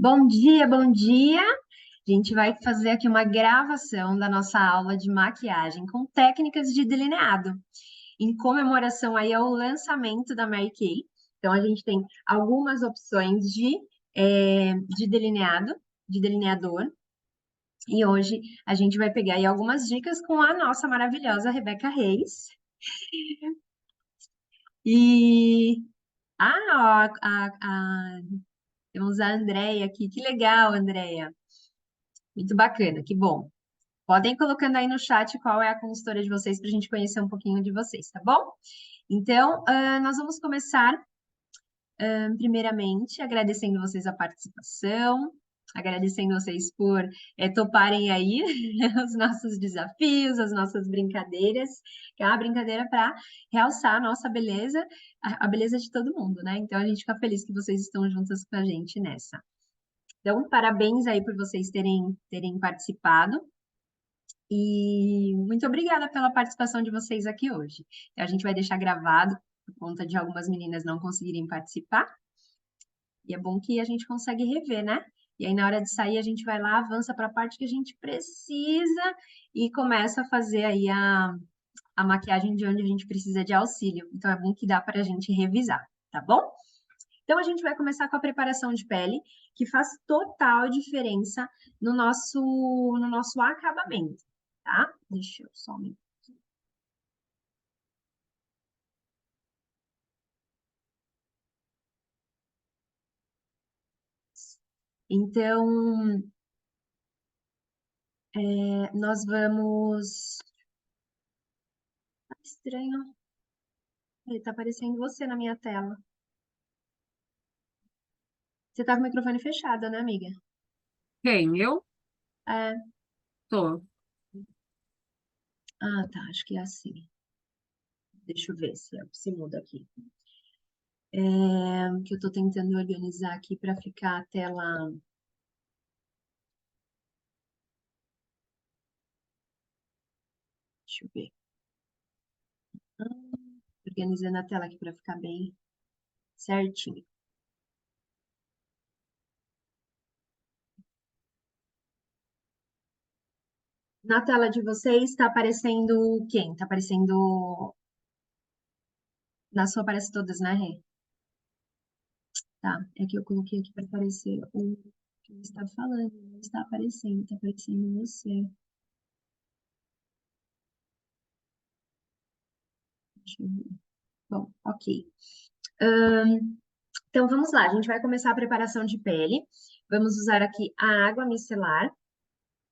Bom dia, bom dia! A gente vai fazer aqui uma gravação da nossa aula de maquiagem com técnicas de delineado, em comemoração aí ao lançamento da Mary Kay. Então, a gente tem algumas opções de delineado, de delineador, e hoje a gente vai pegar aí algumas dicas com a nossa maravilhosa Rebeca Reis. E, temos a Andréia aqui, que legal, Andréia! Muito bacana, que bom. Podem ir colocando aí no chat qual é a consultora de vocês para a gente conhecer um pouquinho de vocês, tá bom? Então, nós vamos começar, primeiramente, agradecendo vocês a participação, agradecendo vocês por toparem aí os nossos desafios, as nossas brincadeiras, que é uma brincadeira para realçar a nossa beleza, a beleza de todo mundo, né? Então, a gente fica feliz que vocês estão juntas com a gente nessa. Então, parabéns aí por vocês terem participado. E muito obrigada pela participação de vocês aqui hoje. A gente vai deixar gravado por conta de algumas meninas não conseguirem participar. E é bom que a gente consegue rever, né? E aí, na hora de sair, a gente vai lá, avança para a parte que a gente precisa e começa a fazer aí a maquiagem de onde a gente precisa de auxílio. Então, é bom que dá para a gente revisar, tá bom? Então, a gente vai começar com a preparação de pele, que faz total diferença no nosso acabamento, tá? Deixa eu só me... Então, nós vamos... Tá estranho. Ele tá aparecendo você na minha tela. Você tá com o microfone fechado, né, amiga? Quem? Eu? É. Tô. Ah, tá. Acho que é assim. Deixa eu ver se muda aqui. Que eu tô tentando organizar aqui para ficar a tela... Deixa eu ver. Organizando a tela aqui para ficar bem certinho. Na tela de vocês está aparecendo quem? Está aparecendo. Na sua aparece todas, né, Rê? Tá. É que eu coloquei aqui para aparecer o que você está falando. Não está aparecendo você. Deixa eu ver. Bom, ok. Então vamos lá, a gente vai começar a preparação de pele. Vamos usar aqui a água micelar.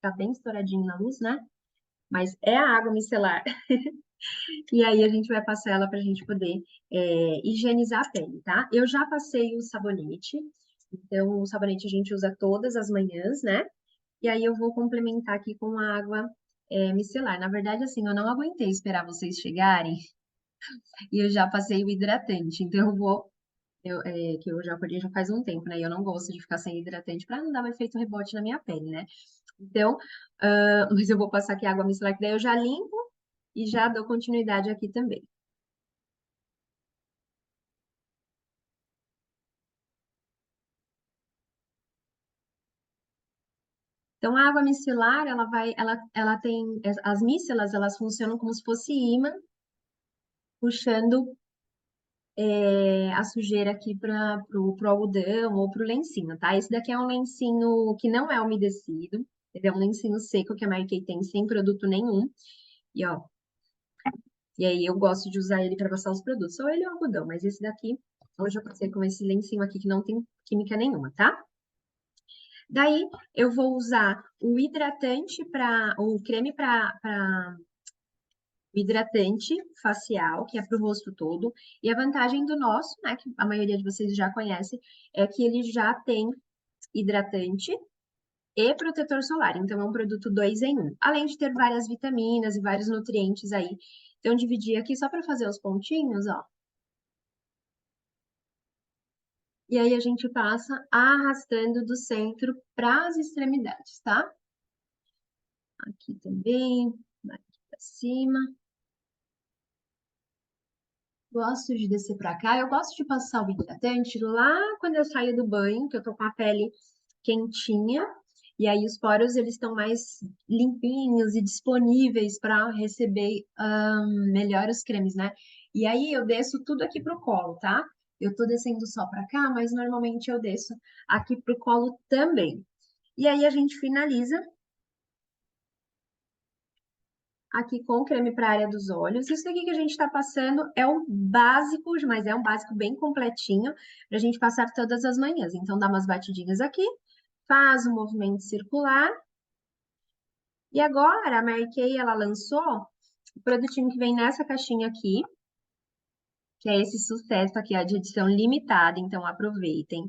Tá bem estouradinho na luz, né? Mas é a água micelar. E aí a gente vai passar ela para a gente poder higienizar a pele, tá? Eu já passei o sabonete, então o sabonete a gente usa todas as manhãs, né? E aí eu vou complementar aqui com a água micelar. Na verdade, assim, eu não aguentei esperar vocês chegarem e eu já passei o hidratante, então que eu já acordei já faz um tempo, né? E eu não gosto de ficar sem hidratante para não dar um efeito rebote na minha pele, né? Então, mas eu vou passar aqui a água micelar, que daí eu já limpo e já dou continuidade aqui também. Então, a água micelar, ela tem, as micelas, elas funcionam como se fosse imã, puxando a sujeira aqui para pro algodão ou pro lencinho, tá? Esse daqui é um lencinho que não é umedecido, ele é um lencinho seco que a Mary Kay tem sem produto nenhum. E ó, e aí eu gosto de usar ele para passar os produtos, ou ele é o algodão, mas esse daqui, hoje eu passei com esse lencinho aqui que não tem química nenhuma, tá? Daí eu vou usar o hidratante para o creme para hidratante facial, que é para o rosto todo. E a vantagem do nosso, né, que a maioria de vocês já conhece, é que ele já tem hidratante e protetor solar. Então, é um produto dois em um. Além de ter várias vitaminas e vários nutrientes aí. Então, dividi aqui só para fazer os pontinhos, ó. E aí, a gente passa arrastando do centro para as extremidades, tá? Aqui também, aqui para cima. Gosto de descer pra cá. Eu gosto de passar o hidratante lá quando eu saio do banho, que eu tô com a pele quentinha, e aí os poros eles estão mais limpinhos e disponíveis para receber melhor os cremes, né? E aí eu desço tudo aqui pro colo, tá? Eu tô descendo só para cá, mas normalmente eu desço aqui pro colo também. E aí a gente finaliza aqui com o creme para a área dos olhos. Isso daqui que a gente está passando é o básico, mas é um básico bem completinho para a gente passar todas as manhãs. Então, dá umas batidinhas aqui, faz um movimento circular. E agora, a Mary Kay, ela lançou o produtinho que vem nessa caixinha aqui, que é esse sucesso aqui, ó, de edição limitada, então aproveitem.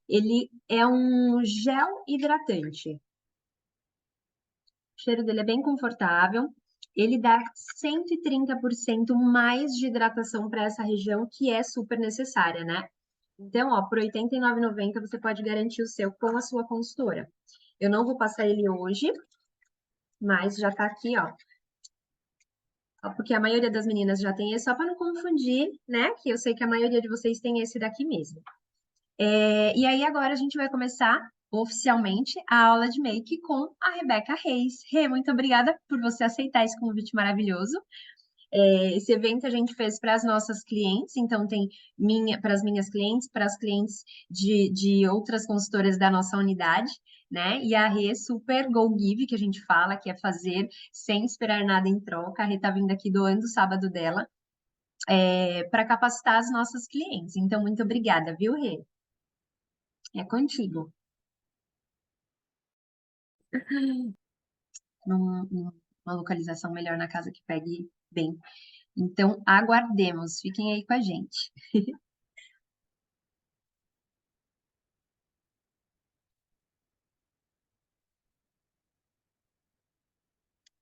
Ele é um gel hidratante. O cheiro dele é bem confortável. Ele dá 130% mais de hidratação para essa região, que é super necessária, né? Então, ó, por R$ 89,90 você pode garantir o seu com a sua consultora. Eu não vou passar ele hoje, mas já tá aqui, ó. Porque a maioria das meninas já tem esse, só para não confundir, né? Que eu sei que a maioria de vocês tem esse daqui mesmo. E aí agora a gente vai começar oficialmente a aula de make com a Rebeca Reis. Rê, muito obrigada por você aceitar esse convite maravilhoso. Esse evento a gente fez para as nossas clientes, então tem para as minhas clientes, para as clientes de outras consultoras da nossa unidade, né? E a Rê super go give, que a gente fala, que é fazer sem esperar nada em troca. A Rê tá vindo aqui doando o sábado dela, para capacitar as nossas clientes. Então, muito obrigada, viu, Rê? É contigo. Uma localização melhor na casa que pegue bem. Então, aguardemos. Fiquem aí com a gente.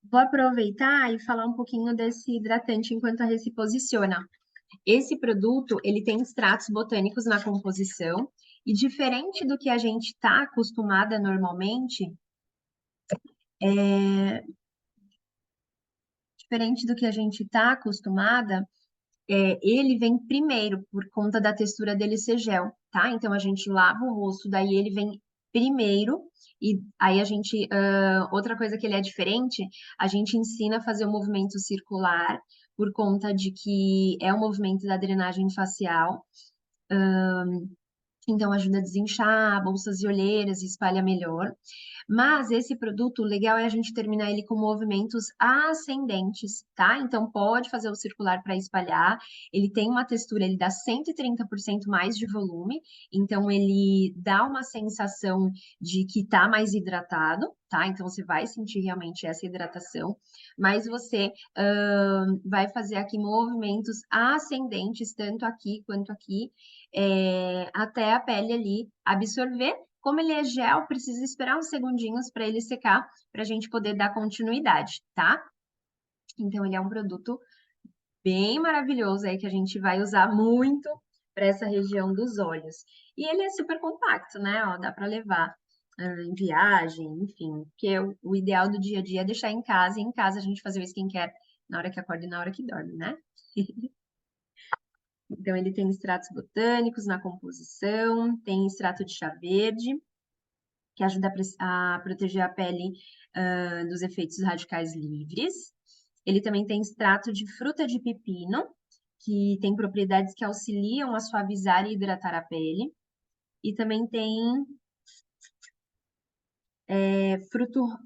Vou aproveitar e falar um pouquinho desse hidratante enquanto a Rê se posiciona. Esse produto, ele tem extratos botânicos na composição e diferente do que a gente está acostumada normalmente, é, diferente do que a gente está acostumada, ele vem primeiro, por conta da textura dele ser gel, tá? Então, a gente lava o rosto, daí ele vem primeiro, e aí a gente... outra coisa que ele é diferente, a gente ensina a fazer o movimento circular, por conta de que é o movimento da drenagem facial, então ajuda a desinchar bolsas e olheiras e espalha melhor. Mas esse produto, o legal é a gente terminar ele com movimentos ascendentes, tá? Então pode fazer o circular para espalhar. Ele tem uma textura, ele dá 130% mais de volume, então ele dá uma sensação de que tá mais hidratado, tá? Então você vai sentir realmente essa hidratação, mas você vai fazer aqui movimentos ascendentes, tanto aqui quanto aqui, até a pele ali absorver. Como ele é gel, precisa esperar uns segundinhos para ele secar, para a gente poder dar continuidade, tá? Então, ele é um produto bem maravilhoso aí que a gente vai usar muito para essa região dos olhos. E ele é super compacto, né? Ó, dá para levar em viagem, enfim, porque o ideal do dia a dia é deixar em casa, e em casa a gente fazer o skincare na hora que acorda e na hora que dorme, né? Então, ele tem extratos botânicos na composição, tem extrato de chá verde, que ajuda a proteger a pele dos efeitos radicais livres. Ele também tem extrato de fruta de pepino, que tem propriedades que auxiliam a suavizar e hidratar a pele. E também tem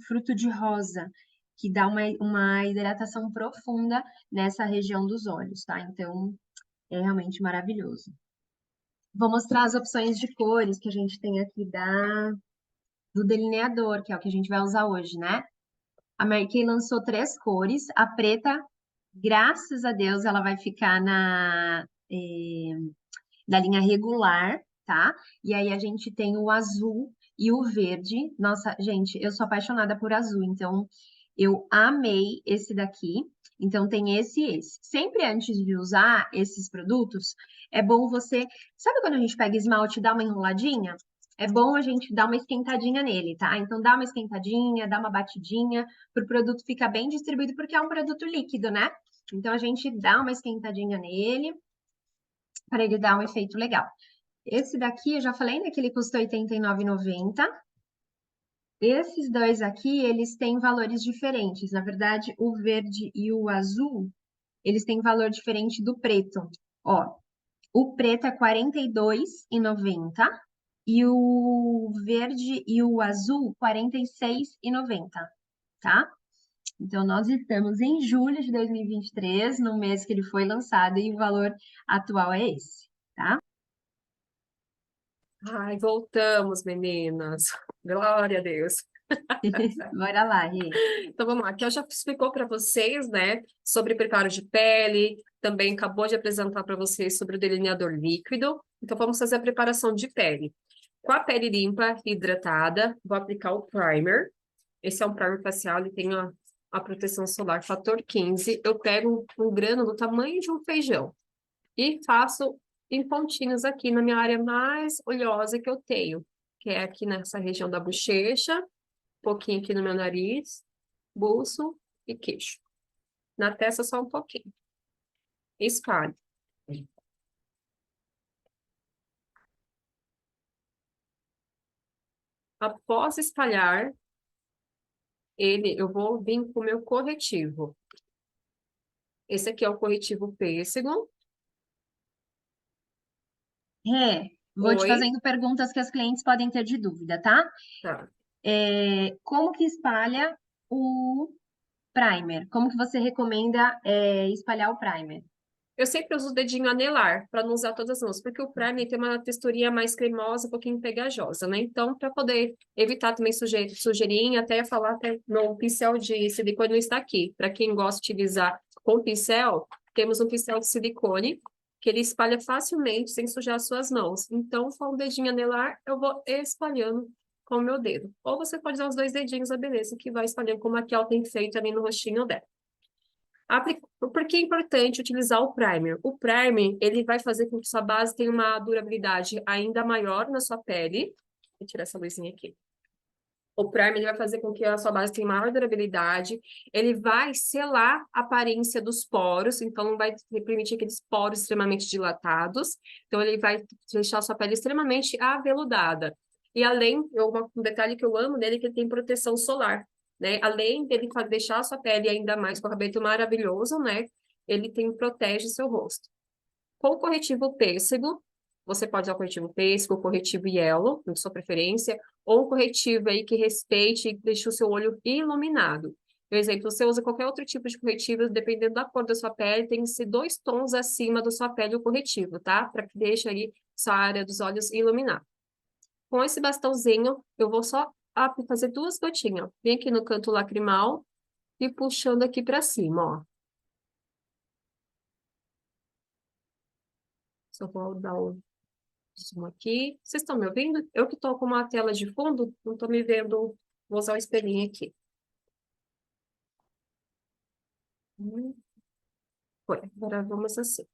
fruto de rosa, que dá uma hidratação profunda nessa região dos olhos, tá? Então, é realmente maravilhoso. Vou mostrar as opções de cores que a gente tem aqui do delineador, que é o que a gente vai usar hoje, né? A Mary Kay lançou 3 cores. A preta, graças a Deus, ela vai ficar na linha regular, tá? E aí a gente tem o azul e o verde. Nossa, gente, eu sou apaixonada por azul, então eu amei esse daqui. Então tem esse e esse. Sempre antes de usar esses produtos, é bom você... Sabe quando a gente pega esmalte e dá uma enroladinha? É bom a gente dar uma esquentadinha nele, tá? Então dá uma esquentadinha, dá uma batidinha, para o produto ficar bem distribuído, porque é um produto líquido, né? Então a gente dá uma esquentadinha nele, para ele dar um efeito legal. Esse daqui, eu já falei, né, que ele custa R$ 89,90. Esses dois aqui, eles têm valores diferentes. Na verdade, o verde e o azul, eles têm valor diferente do preto. Ó, o preto é R$ 42,90 e o verde e o azul, R$ 46,90, tá? Então, nós estamos em julho de 2023, no mês que ele foi lançado, e o valor atual é esse, tá? Ai, voltamos, meninas. Glória a Deus. Bora lá, Rê. Então vamos lá, aqui eu já explicou para vocês, né, sobre preparo de pele, também acabou de apresentar para vocês sobre o delineador líquido. Então vamos fazer a preparação de pele. Com a pele limpa, hidratada, vou aplicar o primer. Esse é um primer facial, ele tem a proteção solar fator 15. Eu pego um grano do tamanho de um feijão e faço em pontinhos aqui na minha área mais oleosa que eu tenho, que é aqui nessa região da bochecha, um pouquinho aqui no meu nariz, buço e queixo. Na testa só um pouquinho. Espalhe. Após espalhar ele, eu vou vir com o meu corretivo. Esse aqui é o corretivo pêssego. Rê, vou te Oi. fazendo perguntas que as clientes podem ter de dúvida, tá? Tá. Como que espalha o primer? Como que você recomenda, espalhar o primer? Eu sempre uso o dedinho anelar, para não usar todas as mãos, porque o primer tem uma texturinha mais cremosa, um pouquinho pegajosa, né? Então, para poder evitar também sujeirinha, até ia falar até no pincel de silicone não está aqui. Para quem gosta de utilizar com pincel, temos um pincel de silicone, que ele espalha facilmente, sem sujar as suas mãos. Então, com o dedinho anelar, eu vou espalhando com o meu dedo. Ou você pode usar os dois dedinhos, a beleza, que vai espalhando, como a Kel tem feito ali no rostinho dela. Por que é importante utilizar o primer? O primer, ele vai fazer com que sua base tenha uma durabilidade ainda maior na sua pele. Vou tirar essa luzinha aqui. O primer, ele vai fazer com que a sua base tenha maior durabilidade. Ele vai selar a aparência dos poros, então não vai permitir aqueles poros extremamente dilatados. Então, ele vai deixar a sua pele extremamente aveludada. E além, um detalhe que eu amo nele é que ele tem proteção solar, né? Além dele deixar a sua pele ainda mais com o cabelo maravilhoso, né? Ele protege seu rosto. Com o corretivo pêssego, você pode usar o corretivo pêssego, o corretivo yellow, de sua preferência, ou um corretivo aí que respeite e deixe o seu olho iluminado. Por exemplo, você usa qualquer outro tipo de corretivo, dependendo da cor da sua pele, tem que ser 2 tons acima da sua pele o corretivo, tá? Para que deixe ali sua área dos olhos iluminada. Com esse bastãozinho, eu vou só fazer 2 gotinhas, ó. Vem aqui no canto lacrimal e puxando aqui para cima, ó. Só vou dar um zoom aqui. Vocês estão me ouvindo? Eu que estou com uma tela de fundo, não estou me vendo. Vou usar o espelhinho aqui. Foi, agora vamos assim.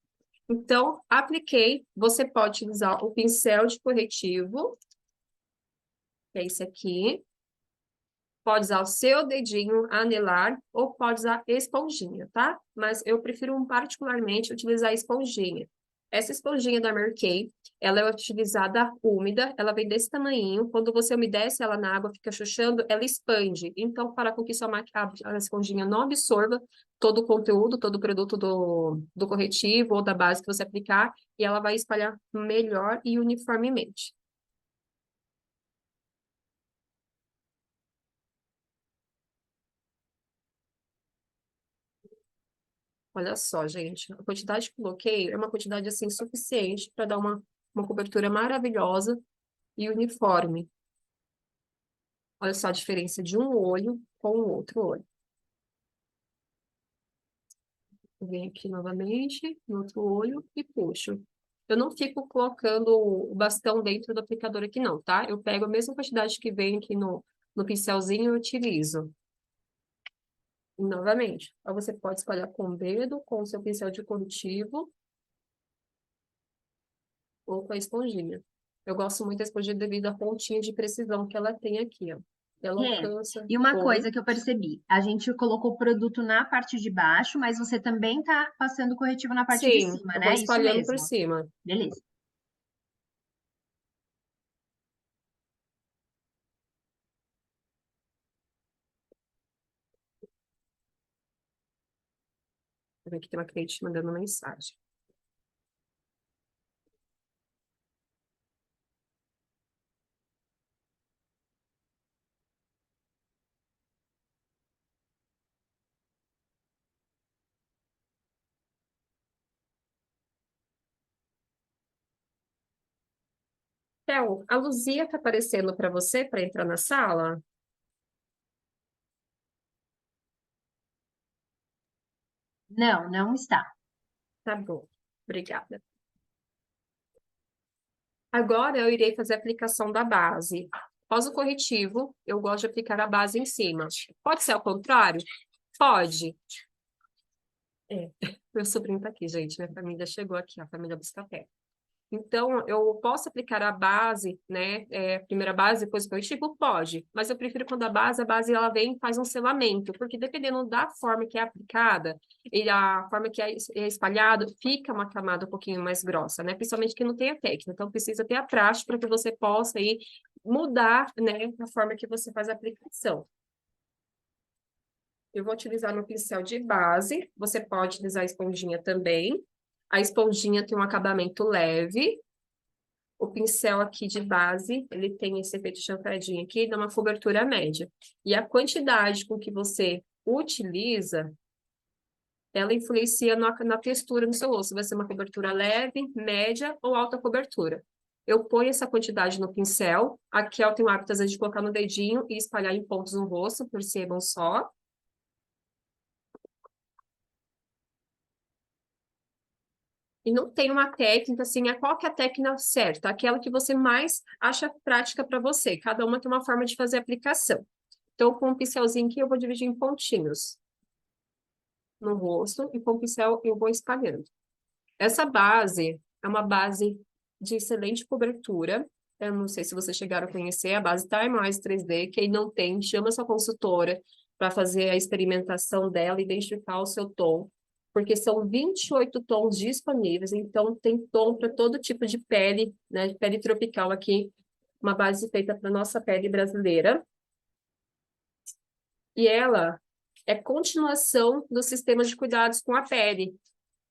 Então, apliquei. Você pode utilizar o pincel de corretivo, que é esse aqui. Pode usar o seu dedinho anelar ou pode usar esponjinha, tá? Mas eu prefiro particularmente utilizar a esponjinha. Essa esponjinha da Mary Kay, ela é utilizada úmida, ela vem desse tamanhinho. Quando você umedece ela na água, fica chuchando, ela expande. Então, para com que a esponjinha não absorva todo o conteúdo, todo o produto do corretivo ou da base que você aplicar, e ela vai espalhar melhor e uniformemente. Olha só, gente, a quantidade que coloquei é uma quantidade assim suficiente para dar uma cobertura maravilhosa e uniforme. Olha só a diferença de um olho com o outro olho. Eu venho aqui novamente, no outro olho e puxo. Eu não fico colocando o bastão dentro do aplicador aqui não, tá? Eu pego a mesma quantidade que vem aqui no pincelzinho e utilizo. E novamente, aí você pode espalhar com o dedo, com o seu pincel de corretivo, ou com a esponjinha. Eu gosto muito da esponjinha devido à pontinha de precisão que ela tem aqui, ó. Ela Rê, alcança. e uma Oi. coisa que eu percebi, a gente colocou o produto na parte de baixo, mas você também tá passando corretivo na parte de Sim, cima, eu vou né? Isso espalhando por mesmo. cima. Beleza. Aqui tem uma cliente mandando mensagem. Theo, a Luzia tá aparecendo para você para entrar na sala? Não, não está. Tá bom, obrigada. Agora eu irei fazer a aplicação da base. Após o corretivo, eu gosto de aplicar a base em cima. Pode ser ao contrário? Pode. É, meu sobrinho tá aqui, gente. Minha família chegou aqui, a família Buscapé. Então, eu posso aplicar a base, né? Primeira base, depois o corretivo? Pode. Mas eu prefiro quando a base ela vem e faz um selamento, porque dependendo da forma que é aplicada e a forma que é espalhado, fica uma camada um pouquinho mais grossa, né? Principalmente que não tem a técnica. Então, precisa ter a prática para que você possa aí mudar, né, a forma que você faz a aplicação. Eu vou utilizar no pincel de base, você pode utilizar a esponjinha também. A esponjinha tem um acabamento leve. O pincel aqui de base, ele tem esse efeito chanfradinho aqui, dá uma cobertura média. E a quantidade com que você utiliza, ela influencia na textura do seu rosto. Vai ser uma cobertura leve, média ou alta cobertura. Eu ponho essa quantidade no pincel. Aqui eu tenho o hábito, às vezes, de colocar no dedinho e espalhar em pontos no rosto, percebam só. E não tem uma técnica, assim, qual que é a técnica certa? Aquela que você mais acha prática para você. Cada uma tem uma forma de fazer a aplicação. Então, com um pincelzinho aqui, eu vou dividir em pontinhos no rosto e com o pincel eu vou espalhando. Essa base é uma base de excelente cobertura. Eu não sei se vocês chegaram a conhecer a base Time Wise 3D. Quem não tem, chama sua consultora para fazer a experimentação dela, identificar o seu tom, porque são 28 tons disponíveis, então tem tom para todo tipo de pele, né, de pele tropical aqui, uma base feita para nossa pele brasileira. E ela é continuação do sistema de cuidados com a pele.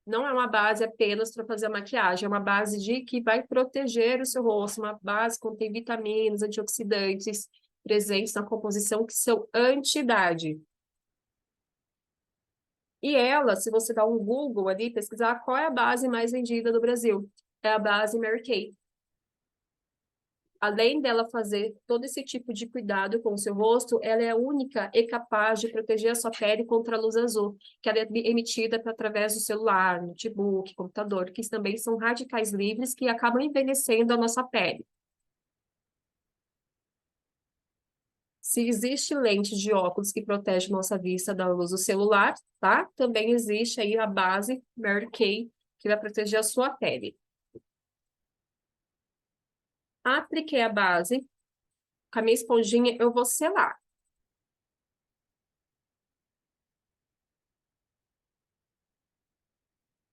Não é uma base apenas para fazer a maquiagem, é uma base que vai proteger o seu rosto, uma base que contém vitaminas, antioxidantes presentes na composição que são anti-idade. E ela, se você dar um Google ali, pesquisar qual é a base mais vendida do Brasil, é a base Mary Kay. Além dela fazer todo esse tipo de cuidado com o seu rosto, ela é única e capaz de proteger a sua pele contra a luz azul, que ela é emitida através do celular, notebook, computador, que também são radicais livres que acabam envelhecendo a nossa pele. Se existe lente de óculos que protege nossa vista da luz do celular, tá? Também existe aí a base Mary Kay, que vai proteger a sua pele. Apliquei a base, com a minha esponjinha eu vou selar.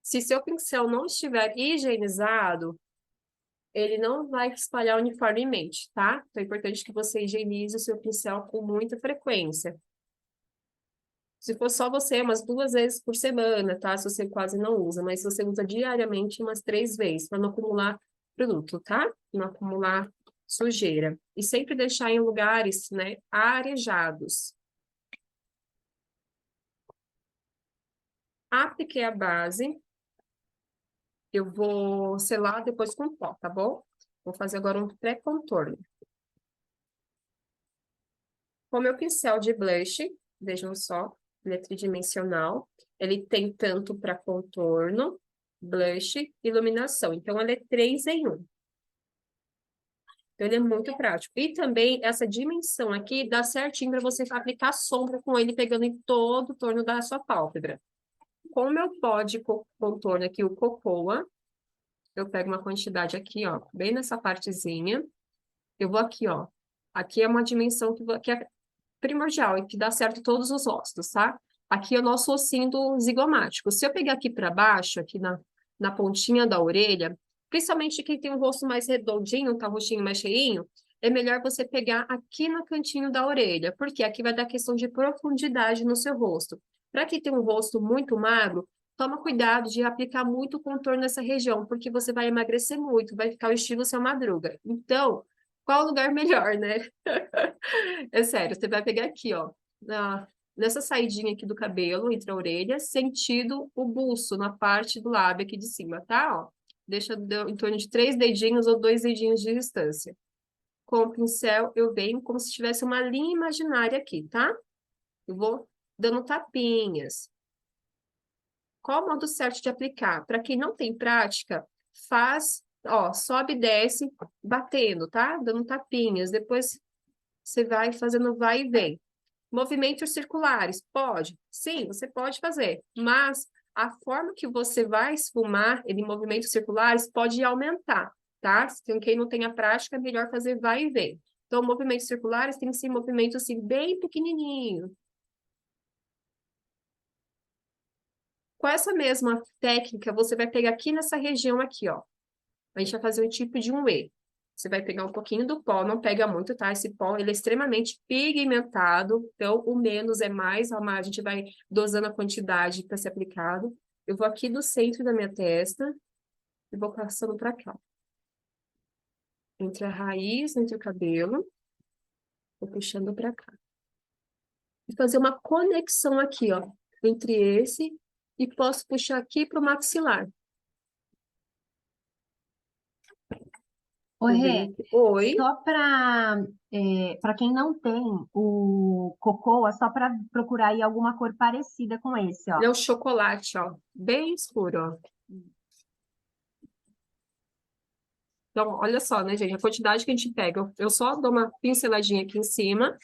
Se seu pincel não estiver higienizado, ele não vai espalhar uniformemente, tá? Então é importante que você higienize o seu pincel com muita frequência. Se for só você, umas 2 vezes por semana, tá? Se você quase não usa, mas se você usa diariamente, umas 3 vezes, para não acumular produto, tá? Não acumular sujeira. E sempre deixar em lugares, né, arejados. Apliquei a base. Eu vou selar depois com pó, tá bom? Vou fazer agora um pré-contorno. Com meu pincel de blush, vejam só, ele é tridimensional. Ele tem tanto para contorno, blush e iluminação. Então, ele é 3 em 1. Então, ele é muito prático. E também, essa dimensão aqui dá certinho para você aplicar sombra com ele, pegando em todo o torno da sua pálpebra. Com o meu pó de contorno aqui, o Cocoa, eu pego uma quantidade aqui, ó, bem nessa partezinha. Eu vou aqui, ó. Aqui é uma dimensão que é primordial e que dá certo em todos os rostos, tá? Aqui é o nosso ossinho do zigomático. Se eu pegar aqui para baixo, aqui na pontinha da orelha, principalmente quem tem um rosto mais redondinho, tá, um rostinho mais cheinho, é melhor você pegar aqui no cantinho da orelha, porque aqui vai dar questão de profundidade no seu rosto. Para quem tem um rosto muito magro, toma cuidado de aplicar muito contorno nessa região, porque você vai emagrecer muito, vai ficar o estilo seu Madruga. Então, qual o lugar melhor, né? É sério, você vai pegar aqui, ó, nessa saidinha aqui do cabelo, entre a orelha, sentido o buço, na parte do lábio aqui de cima, tá? Ó, deixa em torno de 3 dedinhos ou 2 dedinhos de distância. Com o pincel, eu venho como se tivesse uma linha imaginária aqui, tá? Eu vou dando tapinhas. Qual o modo certo de aplicar? Para quem não tem prática, faz, ó, sobe e desce, batendo, tá? Dando tapinhas. Depois você vai fazendo vai e vem. Movimentos circulares, pode? Sim, você pode fazer. Mas a forma que você vai esfumar em movimentos circulares pode aumentar, tá? Quem não tem a prática, é melhor fazer vai e vem. Então, movimentos circulares tem que ser movimento assim, bem pequenininho. Com essa mesma técnica, você vai pegar aqui nessa região aqui, ó. A gente vai fazer um tipo de um E. Você vai pegar um pouquinho do pó, não pega muito, tá? Esse pó, ele é extremamente pigmentado, então o menos é mais, a gente vai dosando a quantidade para ser aplicado. Eu vou aqui do centro da minha testa e vou passando para cá. Entre a raiz, entre o cabelo, vou puxando para cá. E fazer uma conexão aqui, ó, entre esse e posso puxar aqui para o maxilar. Ô, Rê, Oi. só para quem não tem o cocoa, só para procurar aí alguma cor parecida com esse, ó. Ele é o chocolate, ó, bem escuro, ó. Então, olha só, né, gente? A quantidade que a gente pega. Eu só dou uma pinceladinha aqui em cima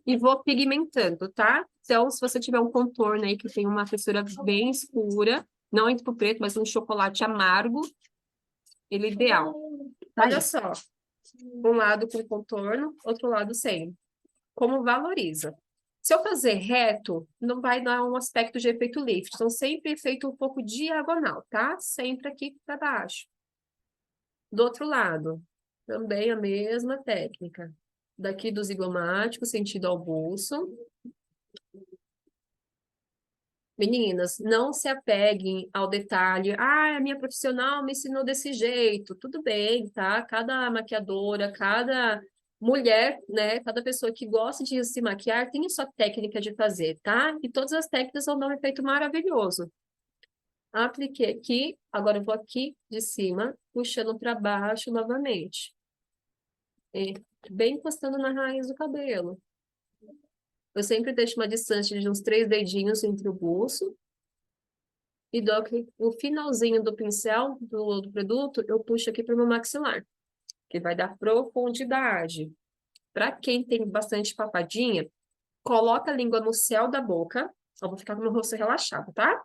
e vou pigmentando, tá? Então, se você tiver um contorno aí que tem uma textura bem escura, não entre pro preto, mas um chocolate amargo, ele é ideal. Olha só, um lado com contorno, outro lado sem. Como valoriza. Se eu fazer reto, não vai dar um aspecto de efeito lift. Então, sempre feito um pouco diagonal, tá? Sempre aqui para baixo. Do outro lado, também a mesma técnica. Daqui do zigomático, sentido ao bolso. Meninas, não se apeguem ao detalhe. Ah, a minha profissional me ensinou desse jeito. Tudo bem, tá? Cada maquiadora, cada mulher, né? Cada pessoa que gosta de se maquiar tem a sua técnica de fazer, tá? E todas as técnicas vão dar um efeito maravilhoso. Apliquei aqui, agora eu vou aqui de cima, puxando para baixo novamente. E bem encostando na raiz do cabelo. Eu sempre deixo uma distância de uns 3 dedinhos entre o bolso. E dou aqui, o finalzinho do pincel do produto, eu puxo aqui para o meu maxilar, que vai dar profundidade. Para quem tem bastante papadinha, coloca a língua no céu da boca. Eu vou ficar com o rosto relaxado, tá?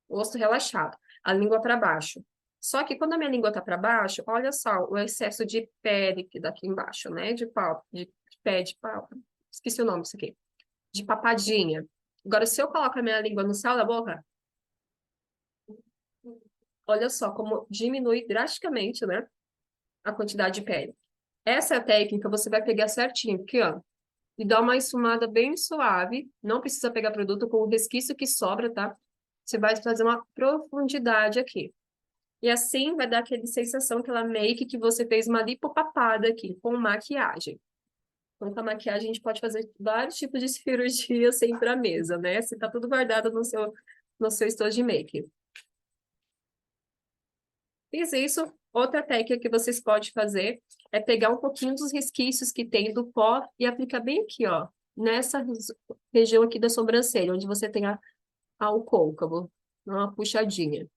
Rosto relaxado. A língua para baixo. Só que quando a minha língua tá para baixo, olha só o excesso de pele que daqui embaixo, né? De pau, de pé de pau. Esqueci o nome disso aqui. De papadinha. Agora, se eu coloco a minha língua no céu da boca, olha só como diminui drasticamente, né? A quantidade de pele. Essa é a técnica, você vai pegar certinho aqui, ó. E dar uma esfumada bem suave. Não precisa pegar produto com o resquício que sobra, tá? Você vai fazer uma profundidade aqui. E assim vai dar aquela sensação, aquela make que você fez uma lipopapada aqui, com maquiagem. Então, com a maquiagem, a gente pode fazer vários tipos de cirurgia sem ir pra mesa, né? Se tá tudo guardado no seu estojo de make. Fiz isso. Outra técnica que vocês podem fazer é pegar um pouquinho dos resquícios que tem do pó e aplicar bem aqui, ó. Nessa região aqui da sobrancelha, onde você tem o côncavo. Dá uma puxadinha.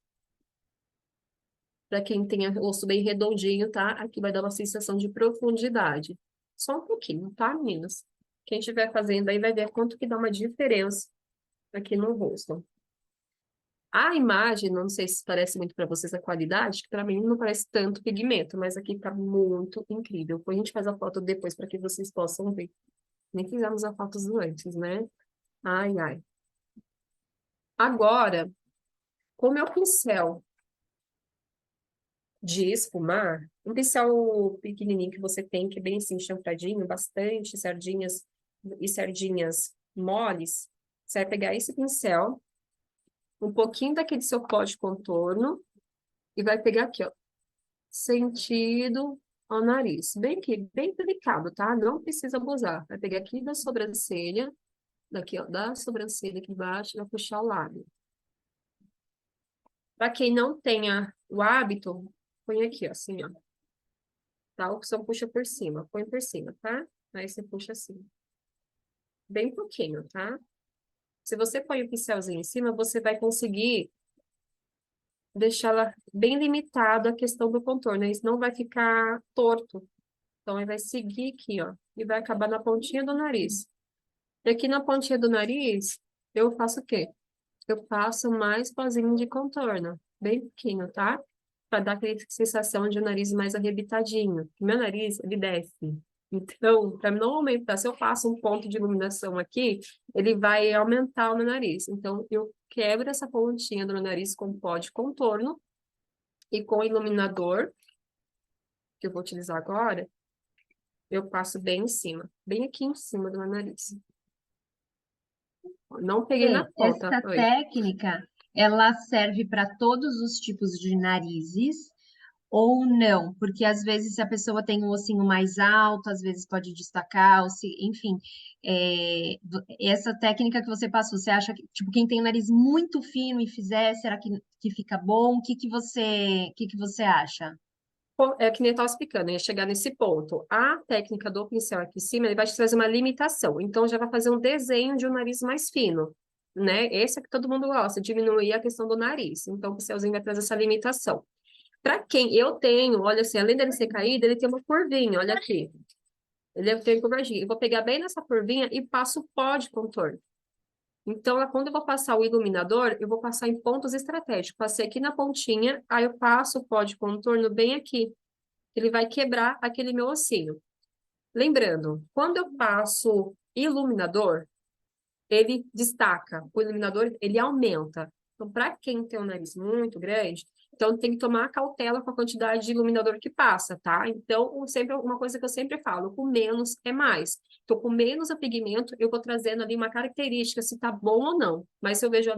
Para quem tem o osso bem redondinho, tá? Aqui vai dar uma sensação de profundidade. Só um pouquinho, tá, meninas? Quem estiver fazendo aí vai ver quanto que dá uma diferença aqui no rosto. A imagem, não sei se parece muito para vocês a qualidade, que para mim não parece tanto pigmento, mas aqui tá muito incrível. Depois a gente faz a foto depois para que vocês possam ver. Nem fizemos a foto antes, né? Ai, ai. Agora, com o meu pincel de esfumar, um pincel pequenininho que você tem, que é bem assim, chanfradinho, bastante sardinhas e sardinhas moles, você vai pegar esse pincel um pouquinho daquele seu pó de contorno e vai pegar aqui, ó, sentido ao nariz. Bem aqui, bem delicado, tá? Não precisa abusar. Vai pegar aqui da sobrancelha, daqui, ó, da sobrancelha aqui embaixo, vai puxar o lábio. Para quem não tenha o hábito, põe aqui, ó, assim, ó. Tá? A opção puxa por cima, põe por cima, tá? Aí você puxa assim. Bem pouquinho, tá? Se você põe o pincelzinho em cima, você vai conseguir deixá-la bem limitada a questão do contorno, isso não vai ficar torto. Então, ele vai seguir aqui, ó, e vai acabar na pontinha do nariz. E aqui na pontinha do nariz, eu faço o quê? Eu passo mais pozinho de contorno, bem pouquinho, tá? Para dar aquela sensação de um nariz mais arrebitadinho. Meu nariz, ele desce. Então, para não aumentar, se eu passo um ponto de iluminação aqui, ele vai aumentar o meu nariz. Então, eu quebro essa pontinha do meu nariz com pó de contorno e com iluminador, que eu vou utilizar agora, eu passo bem em cima, bem aqui em cima do meu nariz. Não peguei na ponta. Essa Oi. técnica, ela serve para todos os tipos de narizes ou não? Porque às vezes se a pessoa tem um ossinho mais alto, às vezes pode destacar, ou se, enfim, essa técnica que você passou, você acha que, tipo, quem tem o nariz muito fino e fizer, será que fica bom? O que que você acha? É que nem eu estava explicando, eu ia chegar nesse ponto. A técnica do pincel aqui em cima, ele vai te trazer uma limitação. Então, já vai fazer um desenho de um nariz mais fino, né? Esse é que todo mundo gosta, diminuir a questão do nariz. Então, o pincelzinho vai trazer essa limitação. Para quem eu tenho, olha assim, além dele ser caído, ele tem uma curvinha, olha aqui. Ele tem curvadinha. Eu vou pegar bem nessa curvinha e passo pó de contorno. Então, quando eu vou passar o iluminador, eu vou passar em pontos estratégicos. Passei aqui na pontinha, aí eu passo o pó de contorno bem aqui. Ele vai quebrar aquele meu ossinho. Lembrando, quando eu passo iluminador, ele destaca. O iluminador, ele aumenta. Então, para quem tem um nariz muito grande, então tem que tomar cautela com a quantidade de iluminador que passa, tá? Então, sempre uma coisa que eu sempre falo, com menos é mais. Então, com menos a pigmento, eu vou trazendo ali uma característica, se tá bom ou não. Mas se eu vejo,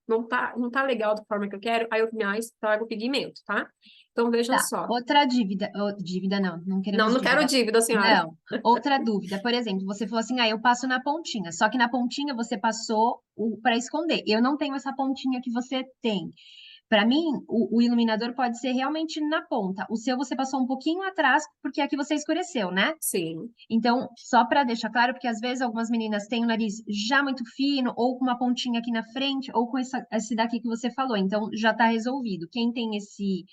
não tá legal da forma que eu quero, aí eu mais trago pigmento, tá? Então, vejam Tá, só. outra dívida, dívida não, não Não, queremos não quero dívida. dívida, senhora. Não, outra dúvida, por exemplo, você falou assim, eu passo na pontinha, só que na pontinha você passou para esconder. Eu não tenho essa pontinha que você tem. Para mim, o iluminador pode ser realmente na ponta. O seu você passou um pouquinho atrás, porque aqui você escureceu, né? Sim. Então, só para deixar claro, porque às vezes algumas meninas têm o nariz já muito fino, ou com uma pontinha aqui na frente, ou com esse daqui que você falou. Então, já está resolvido. Quem tem esse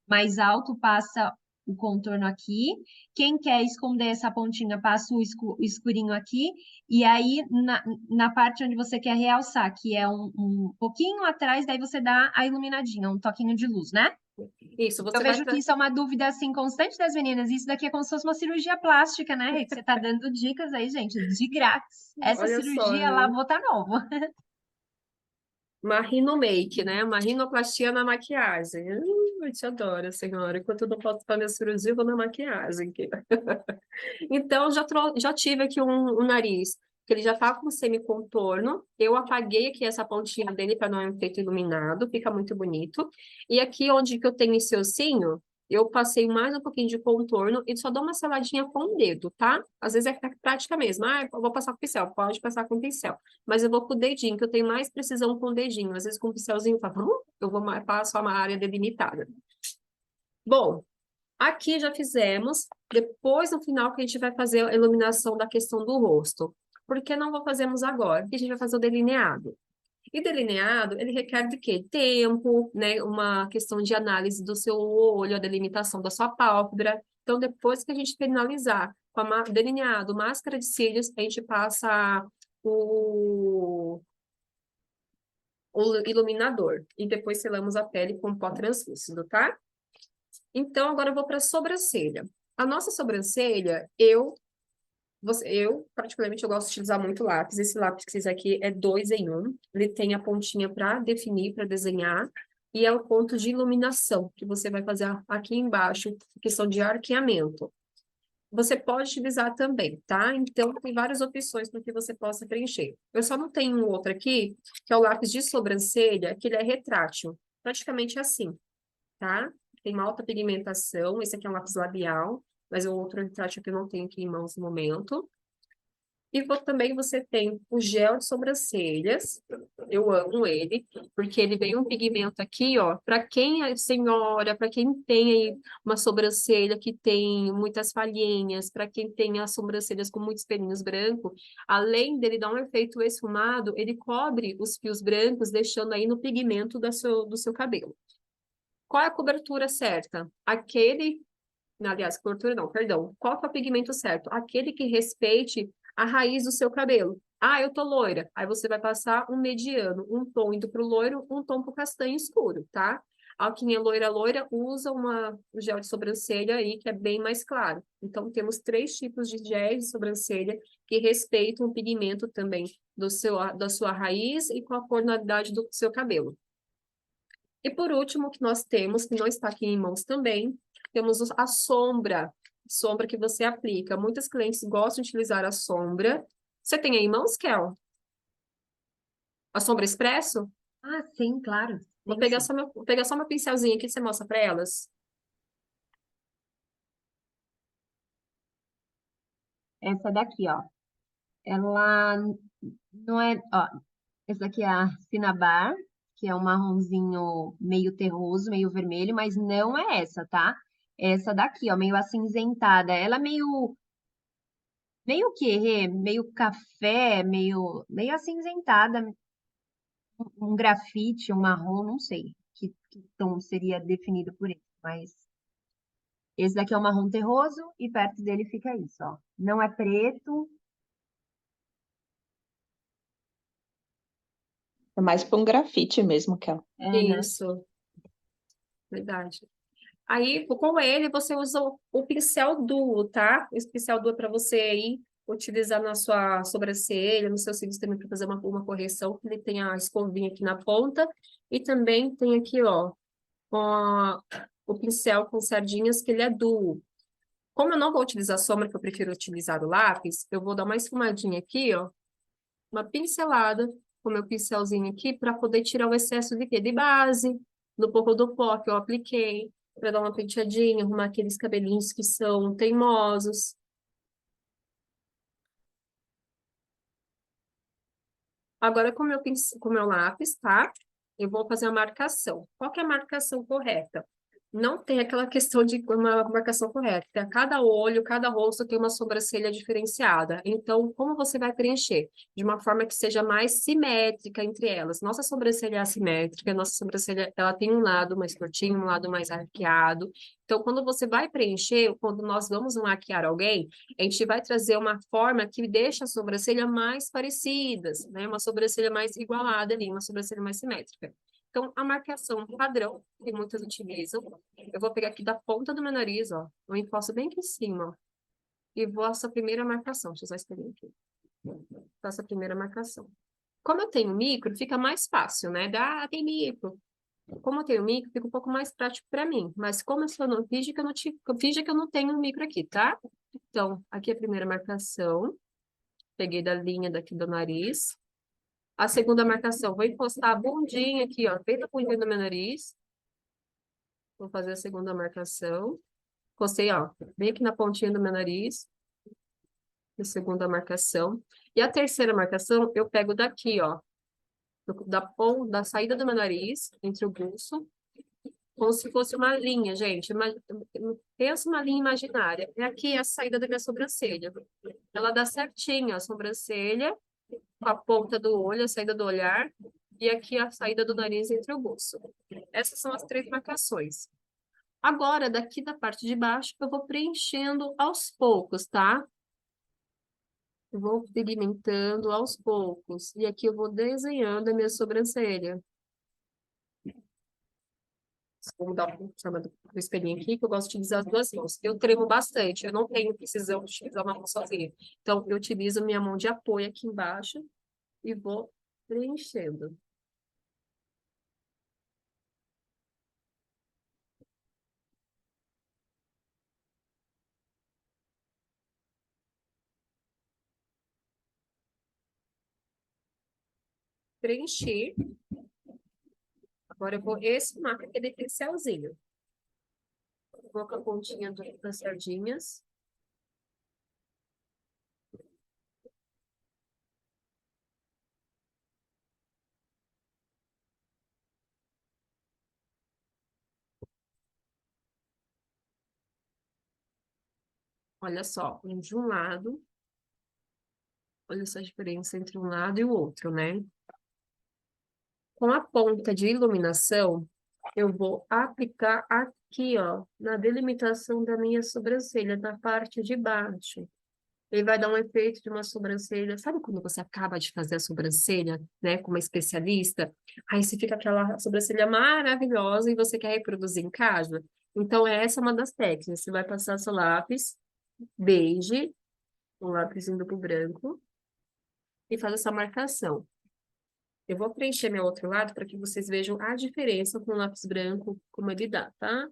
mais alto passa o contorno aqui. Quem quer esconder essa pontinha passa o escurinho aqui. E aí, na parte onde você quer realçar, que é um pouquinho atrás, daí você dá a iluminadinha, um toquinho de luz, né? Isso, Eu você vai. vejo que isso é uma dúvida assim constante das meninas. Isso daqui é como se fosse uma cirurgia plástica, né, Rê? Que você tá dando dicas aí, gente, de grátis. Essa Olha só, cirurgia lá, vou tá novo. uma rinomake, né? Uma rinoplastia na maquiagem. Eu te adoro, senhora. Enquanto eu não posso fazer minha cirurgia, eu vou na maquiagem aqui. Então, já tive aqui um nariz, que ele já tá com semicontorno. Eu apaguei aqui essa pontinha dele para não é um efeito iluminado, fica muito bonito. E aqui onde que eu tenho esse ossinho, eu passei mais um pouquinho de contorno e só dou uma seladinha com o dedo, tá? Às vezes é prática mesmo. Eu vou passar com pincel, pode passar com pincel. Mas eu vou com o dedinho, que eu tenho mais precisão com o dedinho. Às vezes com o pincelzinho, eu vou passo uma área delimitada. Bom, aqui já fizemos. Depois, no final, que a gente vai fazer a iluminação da questão do rosto. Por que não fazemos agora? Porque a gente vai fazer o delineado. E delineado, ele requer de quê? Tempo, né? Uma questão de análise do seu olho, a delimitação da sua pálpebra. Então, depois que a gente finalizar com delineado, máscara de cílios, a gente passa o, o iluminador. E depois selamos a pele com pó translúcido, tá? Então, agora eu vou para a sobrancelha. A nossa sobrancelha, particularmente, eu gosto de utilizar muito lápis. Esse lápis aqui é 2 em 1. Ele tem a pontinha para definir, para desenhar. E é o ponto de iluminação, que você vai fazer aqui embaixo, questão de arqueamento. você pode utilizar também, tá? Então, tem várias opções para que você possa preencher. Eu só não tenho um outro aqui, que é o lápis de sobrancelha, que ele é retrátil, praticamente assim, tá? Tem uma alta pigmentação, esse aqui é um lápis labial, mas o outro retrátil que eu não tenho aqui em mãos no momento. E também você tem o gel de sobrancelhas. Eu amo ele, porque ele vem um pigmento aqui, ó, para quem é senhora, para quem tem aí uma sobrancelha que tem muitas falhinhas, para quem tem as sobrancelhas com muitos pelinhos brancos, além dele dar um efeito esfumado, ele cobre os fios brancos, deixando aí no pigmento do seu cabelo. Qual é a cobertura certa? Aliás, cobertura não, perdão. Qual que é o pigmento certo? Aquele que respeite a raiz do seu cabelo. Ah, eu tô loira. Aí você vai passar um mediano, um tom indo pro loiro, um tom pro castanho escuro, tá? A quem é loira, loira, usa um gel de sobrancelha aí, que é bem mais claro. Então, temos 3 tipos de gel de sobrancelha que respeitam o pigmento também da sua raiz e com a tonalidade do seu cabelo. E por último, o que nós temos, que não está aqui em mãos também, temos a sombra que você aplica. Muitos clientes gostam de utilizar a sombra. Você tem aí em mãos, Kel? A sombra expresso? Ah, sim, claro. Vou Tenho sim. vou pegar só meu pincelzinho aqui, você mostra para elas. Essa daqui, ó. Ela não é, ó, essa daqui é a Cinnabar, que é um marronzinho meio terroso, meio vermelho, mas não é essa, tá? É essa daqui, ó, meio acinzentada. Ela é meio o quê, Rê? Meio café, meio acinzentada, um grafite, um marrom, não sei que tom seria definido por ele, mas esse daqui é o marrom terroso e perto dele fica isso, ó. Não é preto. É mais para um grafite mesmo, Kel. É, né? Isso, verdade. Aí, com ele, você usa o pincel duo, tá? Esse pincel duo é para você aí utilizar na sua sobrancelha, nos seus cílios também para fazer uma correção, que ele tem a escovinha aqui na ponta. E também tem aqui, ó, o pincel com sardinhas, que ele é duo. Como eu não vou utilizar sombra, que eu prefiro utilizar o lápis, eu vou dar uma esfumadinha aqui, ó, uma pincelada com o meu pincelzinho aqui para poder tirar o excesso de quê? De base, do pouco do pó que eu apliquei, para dar uma penteadinha, arrumar aqueles cabelinhos que são teimosos. Agora, com o meu lápis, tá? Eu vou fazer a marcação. Qual que é a marcação correta? Não tem aquela questão de uma marcação correta. Cada olho, cada rosto tem uma sobrancelha diferenciada. Então, como você vai preencher? De uma forma que seja mais simétrica entre elas. Nossa sobrancelha é assimétrica, nossa sobrancelha ela tem um lado mais curtinho, um lado mais arqueado. Então, quando você vai preencher, quando nós vamos maquiar alguém, a gente vai trazer uma forma que deixa a sobrancelha mais parecidas, né? Uma sobrancelha mais igualada ali, uma sobrancelha mais simétrica. Então, a marcação padrão, que muitas utilizam, eu vou pegar aqui da ponta do meu nariz, ó, eu encosto bem aqui em cima, ó, e vou essa primeira marcação. Deixa eu só escrever aqui. Faço a primeira marcação. Como eu tenho micro, fica mais fácil, né? Tem micro. Como eu tenho micro, fica um pouco mais prático para mim. Mas como eu só não finge que eu não tenho micro aqui, tá? Então, aqui é a primeira marcação. Peguei da linha daqui do nariz. A segunda marcação, vou encostar a bundinha aqui, ó, bem na bundinha do meu nariz. Vou fazer a segunda marcação. Encostei, ó, bem aqui na pontinha do meu nariz. A segunda marcação. E a terceira marcação, eu pego daqui, ó, da saída do meu nariz, entre o buço, como se fosse uma linha, gente. Pensa uma linha imaginária. É aqui a saída da minha sobrancelha. Ela dá certinho a sobrancelha, com a ponta do olho, a saída do olhar, e aqui a saída do nariz entre o buço. Essas são as 3 marcações. Agora, daqui da parte de baixo, eu vou preenchendo aos poucos, tá? Eu vou pigmentando aos poucos. E aqui eu vou desenhando a minha sobrancelha. Vou dar uma forma do espelhinho aqui, que eu gosto de utilizar as 2 mãos. Eu tremo bastante, eu não tenho precisão de utilizar uma mão sozinha. Então, eu utilizo minha mão de apoio aqui embaixo e vou preenchendo. preenchi. Agora eu vou esfumar com aquele pincelzinho. Vou com a pontinha das sardinhas. Olha só, de um lado. Olha só a diferença entre um lado e o outro, né? Com a ponta de iluminação, eu vou aplicar aqui, ó, na delimitação da minha sobrancelha, na parte de baixo. Ele vai dar um efeito de uma sobrancelha. Sabe quando você acaba de fazer a sobrancelha, né, com uma especialista? Aí você fica aquela sobrancelha maravilhosa e você quer reproduzir em casa? Então, essa é uma das técnicas. Você vai passar seu lápis beige, um lápis indo pro branco, e faz essa marcação. Eu vou preencher meu outro lado para que vocês vejam a diferença com o lápis branco, como ele dá, tá?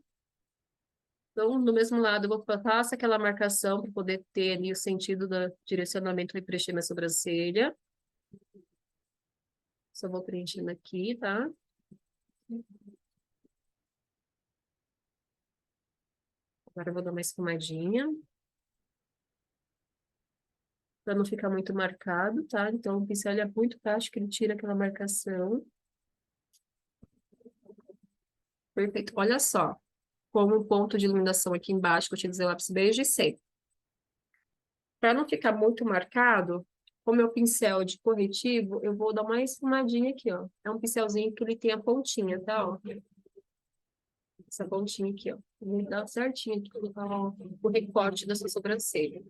Então, no mesmo lado, eu vou passar aquela marcação para poder ter ali o sentido do direcionamento e preencher minha sobrancelha. Só vou preenchendo aqui, tá? Agora eu vou dar uma esfumadinha. Para não ficar muito marcado, tá? Então, o pincel ele é muito prático, ele tira aquela marcação. Perfeito. Olha só. Como ponto de iluminação aqui embaixo, que eu utilizei o lápis beige e seco. Para não ficar muito marcado, com o meu pincel de corretivo, eu vou dar uma esfumadinha aqui, ó. É um pincelzinho que ele tem a pontinha, tá? Ó. Essa pontinha aqui, ó. Ele dá certinho aqui, ó, o recorte da sua sobrancelha.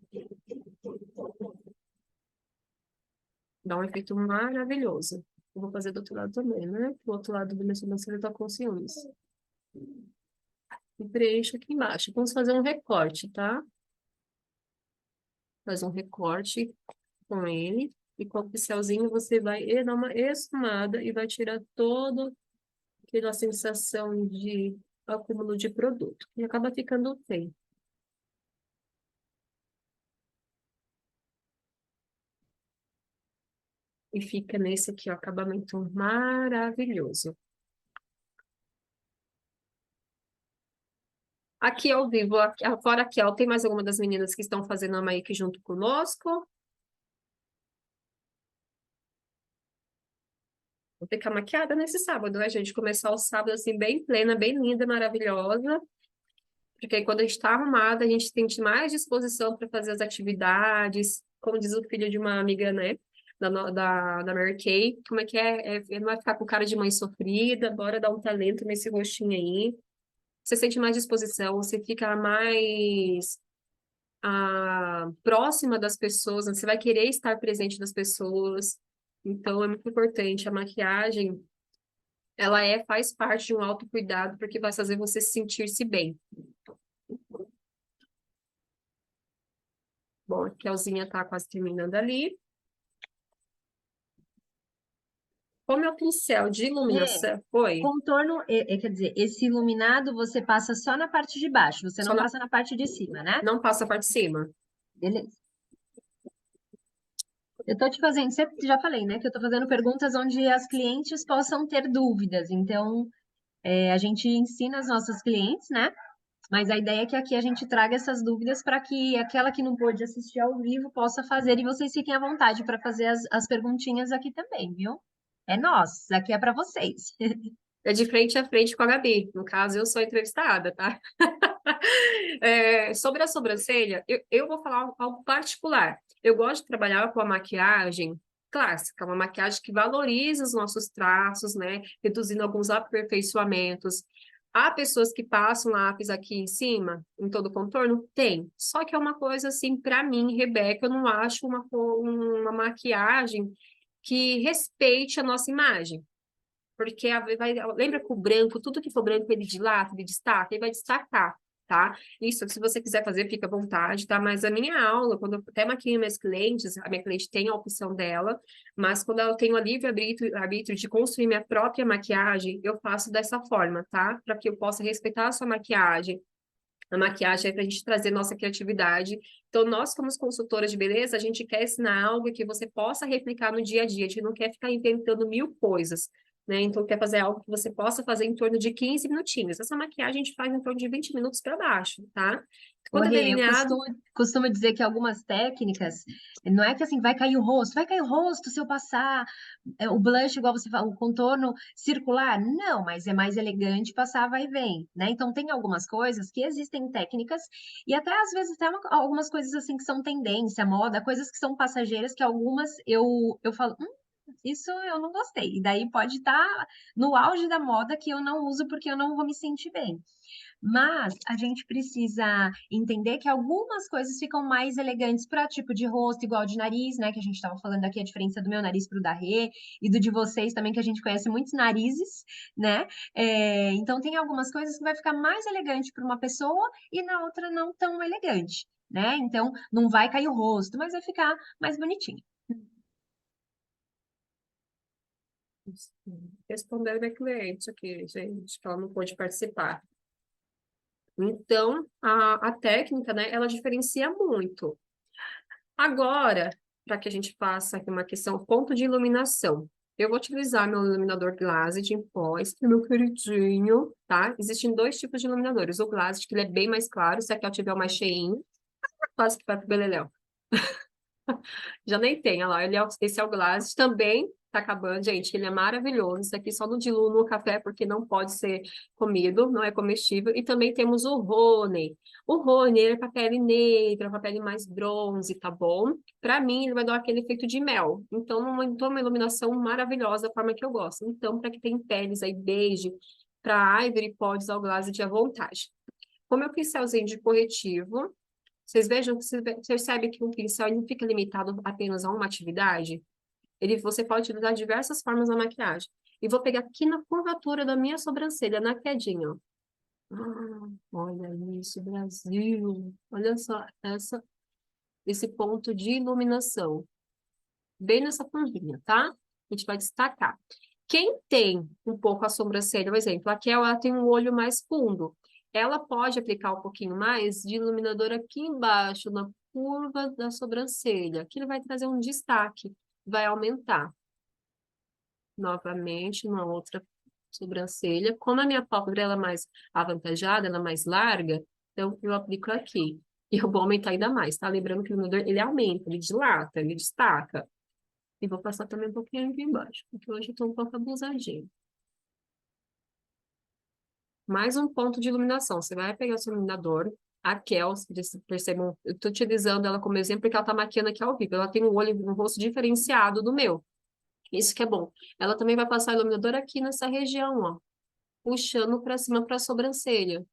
Dá um efeito maravilhoso. Eu vou fazer do outro lado também, né? O outro lado da minha sobrancelha tá com ciúmes. E preencho aqui embaixo. Vamos fazer um recorte, tá? Faz um recorte com ele. E com o pincelzinho você vai dar uma esfumada e vai tirar toda aquela sensação de acúmulo de produto. E acaba ficando feio. E fica nesse aqui, ó, acabamento maravilhoso. Aqui ao vivo, fora aqui, ó, tem mais alguma das meninas que estão fazendo a make junto conosco? Vou ficar maquiada nesse sábado, né, gente? Começar o sábado assim, bem plena, bem linda, maravilhosa. Porque aí, quando a gente está arrumada, a gente tem mais disposição para fazer as atividades. Como diz o filho de uma amiga, né? Da Mary Kay. Como é que é? Não vai ficar com cara de mãe sofrida, bora dar um talento nesse rostinho aí. Você sente mais disposição, você fica mais próxima das pessoas, você vai querer estar presente das pessoas. Então, é muito importante. A maquiagem, ela faz parte de um autocuidado, porque vai fazer você sentir-se bem. Bom, a Kelzinha tá quase terminando ali. Com o meu pincel de iluminação... Oi? Contorno, quer dizer, esse iluminado você passa só na parte de baixo, você Só não passa na parte de cima, né? Não passa a parte de cima. Beleza. Eu tô te fazendo, sempre já falei, né? Que eu tô fazendo perguntas onde as clientes possam ter dúvidas. Então, a gente ensina as nossas clientes, né? Mas a ideia é que aqui a gente traga essas dúvidas para que aquela que não pôde assistir ao vivo possa fazer e vocês fiquem à vontade para fazer as perguntinhas aqui também, viu? É nós, aqui é para vocês. É de frente a frente com a Gabi. No caso, eu sou entrevistada, tá? Sobre a sobrancelha, eu vou falar algo particular. Eu gosto de trabalhar com a maquiagem clássica, uma maquiagem que valoriza os nossos traços, né? Reduzindo alguns aperfeiçoamentos. Há pessoas que passam lápis aqui em cima, em todo o contorno? Tem. Só que é uma coisa assim, para mim, Rebeca, eu não acho uma maquiagem que respeite a nossa imagem. Porque lembra que o branco, tudo que for branco, ele dilata, ele destaca, ele vai destacar, tá? Isso, se você quiser fazer, fica à vontade, tá? Mas a minha aula, quando eu até maquio minhas clientes, a minha cliente tem a opção dela, mas quando eu tenho a livre-arbítrio de construir minha própria maquiagem, eu faço dessa forma, tá? Para que eu possa respeitar a sua maquiagem. A maquiagem é para a gente trazer nossa criatividade. Então, nós, como consultoras de beleza, a gente quer ensinar algo que você possa replicar no dia a dia. A gente não quer ficar inventando mil coisas, né? Então, quer fazer algo que você possa fazer em torno de 15 minutinhos. Essa maquiagem a gente faz em torno de 20 minutos para baixo, tá? Ô, Quando é Rê, eu delineado, costumo dizer que algumas técnicas, não é que assim, vai cair o rosto se eu passar o blush, igual você fala, o contorno circular. Não, mas é mais elegante passar vai e vem, né? Então, tem algumas coisas que existem técnicas, e até às vezes até algumas coisas assim que são tendência, moda, coisas que são passageiras, que algumas eu falo, isso eu não gostei. E daí pode estar no auge da moda que eu não uso porque eu não vou me sentir bem. Mas a gente precisa entender que algumas coisas ficam mais elegantes para tipo de rosto, igual de nariz, né? Que a gente estava falando aqui, a diferença do meu nariz para o da Rê e do de vocês também, que a gente conhece muitos narizes, né? Então tem algumas coisas que vai ficar mais elegante para uma pessoa e na outra não tão elegante, né? Então não vai cair o rosto, mas vai ficar mais bonitinho. responder minha cliente aqui, gente, que ela não pôde participar. Então, a técnica, né, ela diferencia muito. Agora, para que a gente faça aqui uma questão, ponto de iluminação. Eu vou utilizar meu iluminador Glazed em pó, esse é meu queridinho, tá? Existem dois tipos de iluminadores. O Glazed, que ele é bem mais claro, se aqui eu tiver o mais cheinho, quase que vai pro beleléu. Já nem tem, olha lá, esse é o Glazed, também tá acabando, gente, ele é maravilhoso. Isso aqui só não diluo no café, porque não pode ser comido, não é comestível. E também temos o Honey. O Honey, ele é para pele negra, para pele mais bronze, tá bom? Para mim, ele vai dar aquele efeito de mel. Então, uma iluminação maravilhosa, da forma que eu gosto. Então, para que tem peles aí, beige, para Ivory, pode usar o Glazed à vontade. Com meu pincelzinho de corretivo, vocês vejam que você percebe que o pincel ele não fica limitado apenas a uma atividade. Você pode utilizar diversas formas na maquiagem. E vou pegar aqui na curvatura da minha sobrancelha, na quedinha, ó. Olha isso, Brasil. Olha só esse ponto de iluminação. Bem nessa curvinha, tá? A gente vai destacar. Quem tem um pouco a sobrancelha, por exemplo, a Kel, ela tem um olho mais fundo. Ela pode aplicar um pouquinho mais de iluminador aqui embaixo, na curva da sobrancelha. Aqui ele vai trazer um destaque, vai aumentar. Novamente, uma outra sobrancelha. Como a minha pálpebra ela é mais avantajada, ela é mais larga, então eu aplico aqui. E eu vou aumentar ainda mais, tá? Lembrando que o iluminador, ele aumenta, ele dilata, ele destaca. E vou passar também um pouquinho aqui embaixo, porque hoje eu tô um pouco abusadinha. Mais um ponto de iluminação. Você vai pegar o seu iluminador, a Kel, vocês percebam, eu tô utilizando ela como exemplo porque ela tá maquiando aqui ao vivo. Ela tem um olho, um rosto diferenciado do meu. Isso que é bom. Ela também vai passar o iluminador aqui nessa região, ó, puxando para cima para a sobrancelha.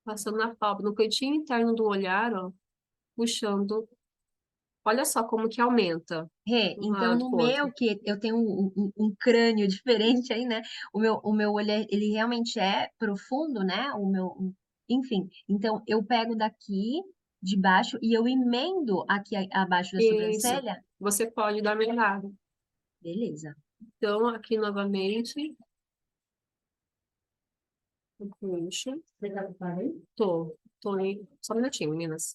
Passando na pálpebra, no cantinho interno do olhar, ó, puxando. Olha só como que aumenta Rê, um então lado no pro outro. meu, que eu tenho um crânio diferente aí, né? O meu olho, ele realmente é profundo, né? Enfim, então eu pego daqui de baixo e eu emendo aqui abaixo da Isso. sobrancelha. Você pode dar uma olhada. Beleza. Então, aqui novamente, eu puxo. Tô aí. Só um minutinho, meninas.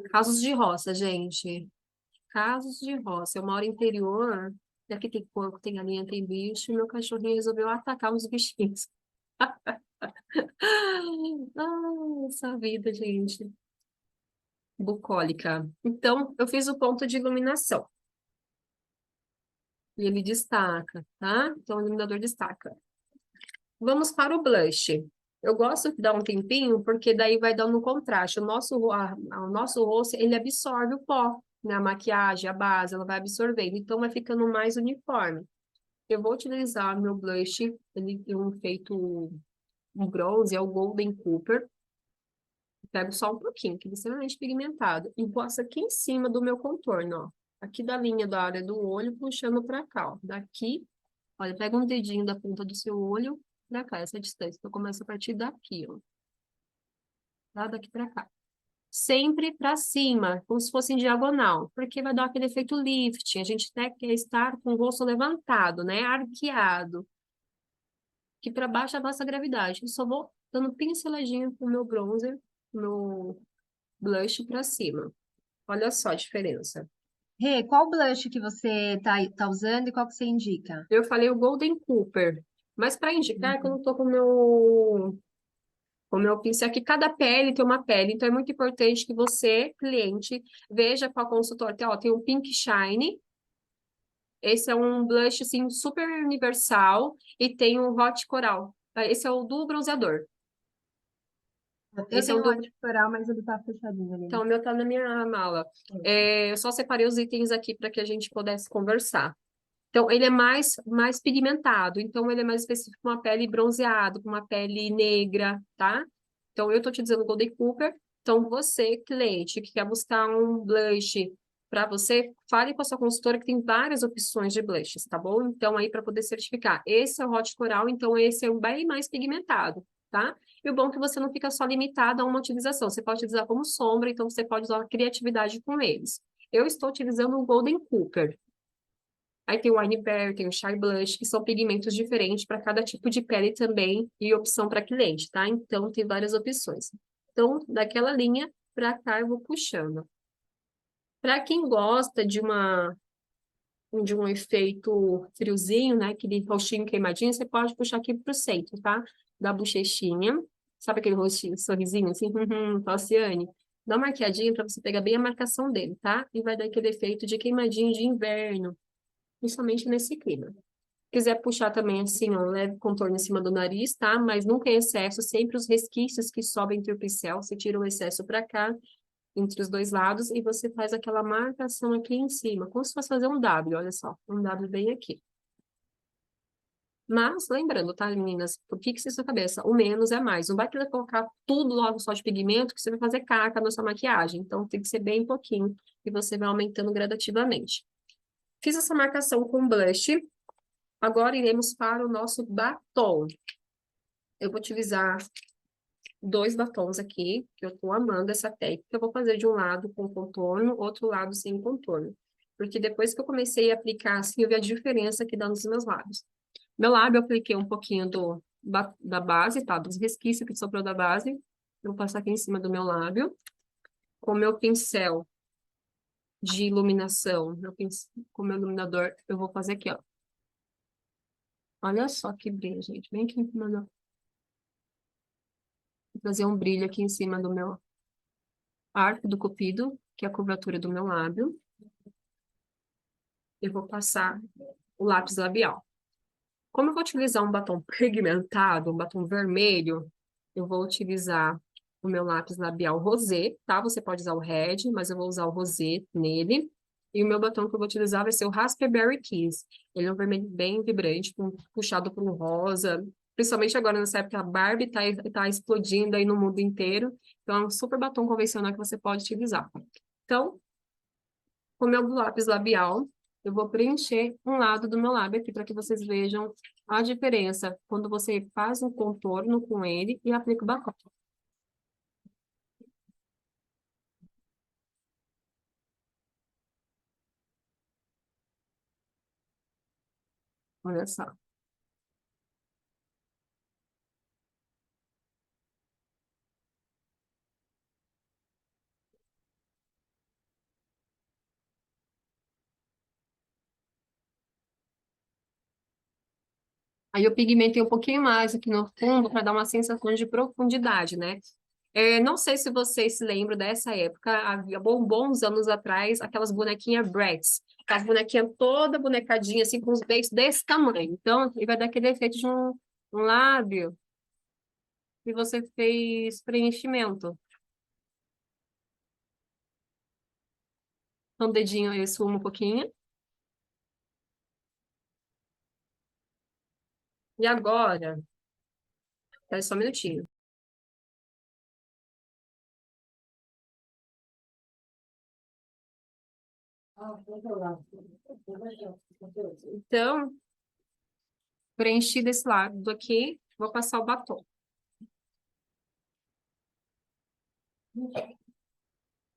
Casos de roça, gente. Casos de roça. Eu moro interior, e aqui tem porco, tem galinha, tem bicho, e meu cachorrinho resolveu atacar os bichinhos. Ah, essa vida, gente. Bucólica. Então, eu fiz o ponto de iluminação. E ele destaca, tá? Então, o iluminador destaca. Vamos para o blush. Eu gosto de dar um tempinho, porque daí vai dando contraste. O nosso rosto, ele absorve o pó, né? A maquiagem, a base, ela vai absorvendo. Então, vai ficando mais uniforme. Eu vou utilizar meu blush, ele tem um feito um bronze, é o Golden Cooper. Pego só um pouquinho, que ele é extremamente pigmentado. E passo aqui em cima do meu contorno, ó. Aqui da linha da área do olho, puxando pra cá, ó. Daqui, olha, pega um dedinho da ponta do seu olho pra cá, essa distância. Então, começa a partir daqui, ó. Tá? Daqui pra cá. sempre para cima, como se fosse em diagonal, porque vai dar aquele efeito lift. A gente até quer estar com o rosto levantado, né? Arqueado, que para baixo é a nossa gravidade. Eu só vou dando pinceladinho com o meu bronzer, no blush para cima. Olha só a diferença. Rê, qual blush que você tá usando e qual que você indica? Eu falei o Golden Cooper, mas para indicar que eu não tô com o meu pincel aqui, cada pele tem uma pele, então é muito importante que você, cliente, veja qual consultor tem. Ó, tem o Pink Shine, esse é um blush assim super universal e tem o Hot Coral. Esse é o do bronzeador. Eu Esse é o tenho do. ódio coral, mas ele tá fechadinho ali. Então, o meu tá na minha mala. Eu só separei os itens aqui para que a gente pudesse conversar. Então, ele é mais pigmentado. Então, ele é mais específico para uma pele bronzeada, para uma pele negra, tá? Então, eu tô te dizendo Golden Cooper. Então, você, cliente, que quer buscar um blush para você, fale com a sua consultora que tem várias opções de blushes, tá bom? Então, aí, para poder certificar. Esse é o Hot Coral, então esse é um bem mais pigmentado, tá? E o bom é que você não fica só limitado a uma utilização. Você pode utilizar como sombra, então você pode usar a criatividade com eles. Eu estou utilizando o Golden Cooper. Aí tem o Wine Berry, tem o Shy Blush, que são pigmentos diferentes para cada tipo de pele também e opção para cliente, tá? Então, tem várias opções. Então, daquela linha para cá, eu vou puxando. Para quem gosta de um efeito friozinho, né? Aquele rostinho queimadinho, você pode puxar aqui pro centro, tá? Da bochechinha. Sabe aquele rostinho, sorrisinho assim? Falciane? Dá uma marqueadinha para você pegar bem a marcação dele, tá? E vai dar aquele efeito de queimadinho de inverno, principalmente nesse clima. Quiser puxar também assim, ó, um leve contorno em cima do nariz, tá? Mas nunca em excesso, sempre os resquícios que sobem entre o pincel, você tira o excesso para cá, entre os dois lados, e você faz aquela marcação aqui em cima, como se fosse fazer um W, olha só, um W bem aqui. Mas, lembrando, tá, meninas? Fixe isso na cabeça, o menos é mais. Não vai querer colocar tudo logo só de pigmento, que você vai fazer caca na sua maquiagem. Então, tem que ser bem pouquinho, e você vai aumentando gradativamente. Fiz essa marcação com blush. Agora iremos para o nosso batom. Eu vou utilizar dois batons aqui, que eu tô amando essa técnica. Eu vou fazer de um lado com contorno, outro lado sem contorno. Porque depois que eu comecei a aplicar assim, eu vi a diferença que dá nos meus lábios. Meu lábio eu apliquei um pouquinho da base, tá? Dos resquícios que sobrou da base. Eu vou passar aqui em cima do meu lábio. Com o meu pincel de iluminação, com o meu iluminador, eu vou fazer aqui, ó. Olha só que brilho, gente. Bem aqui em cima do... Vou fazer um brilho aqui em cima do meu arco do cupido, que é a curvatura do meu lábio. Eu vou passar o lápis labial. Como eu vou utilizar um batom pigmentado, um batom vermelho, eu vou utilizar o meu lápis labial rosé, tá? Você pode usar o red, mas eu vou usar o rosé nele. E o meu batom que eu vou utilizar vai ser o Raspberry Kiss. Ele é um vermelho bem vibrante, puxado para um rosa. Principalmente agora nessa época, a Barbie tá explodindo aí no mundo inteiro. Então, é um super batom convencional que você pode utilizar. Então, com o meu lápis labial, eu vou preencher um lado do meu lábio aqui para que vocês vejam a diferença quando você faz um contorno com ele e aplica o batom. Olha só. Aí eu pigmentei um pouquinho mais aqui no fundo para dar uma sensação de profundidade, né? Não sei se vocês se lembram dessa época, havia bons anos atrás, aquelas bonequinhas Bratz. Aquelas bonequinhas toda bonecadinha, assim, com os beiços desse tamanho. Então, ele vai dar aquele efeito de um lábio e você fez preenchimento. Então, o dedinho eu esfumo um pouquinho. E agora, espera só um minutinho. Então, preenchi desse lado aqui, vou passar o batom.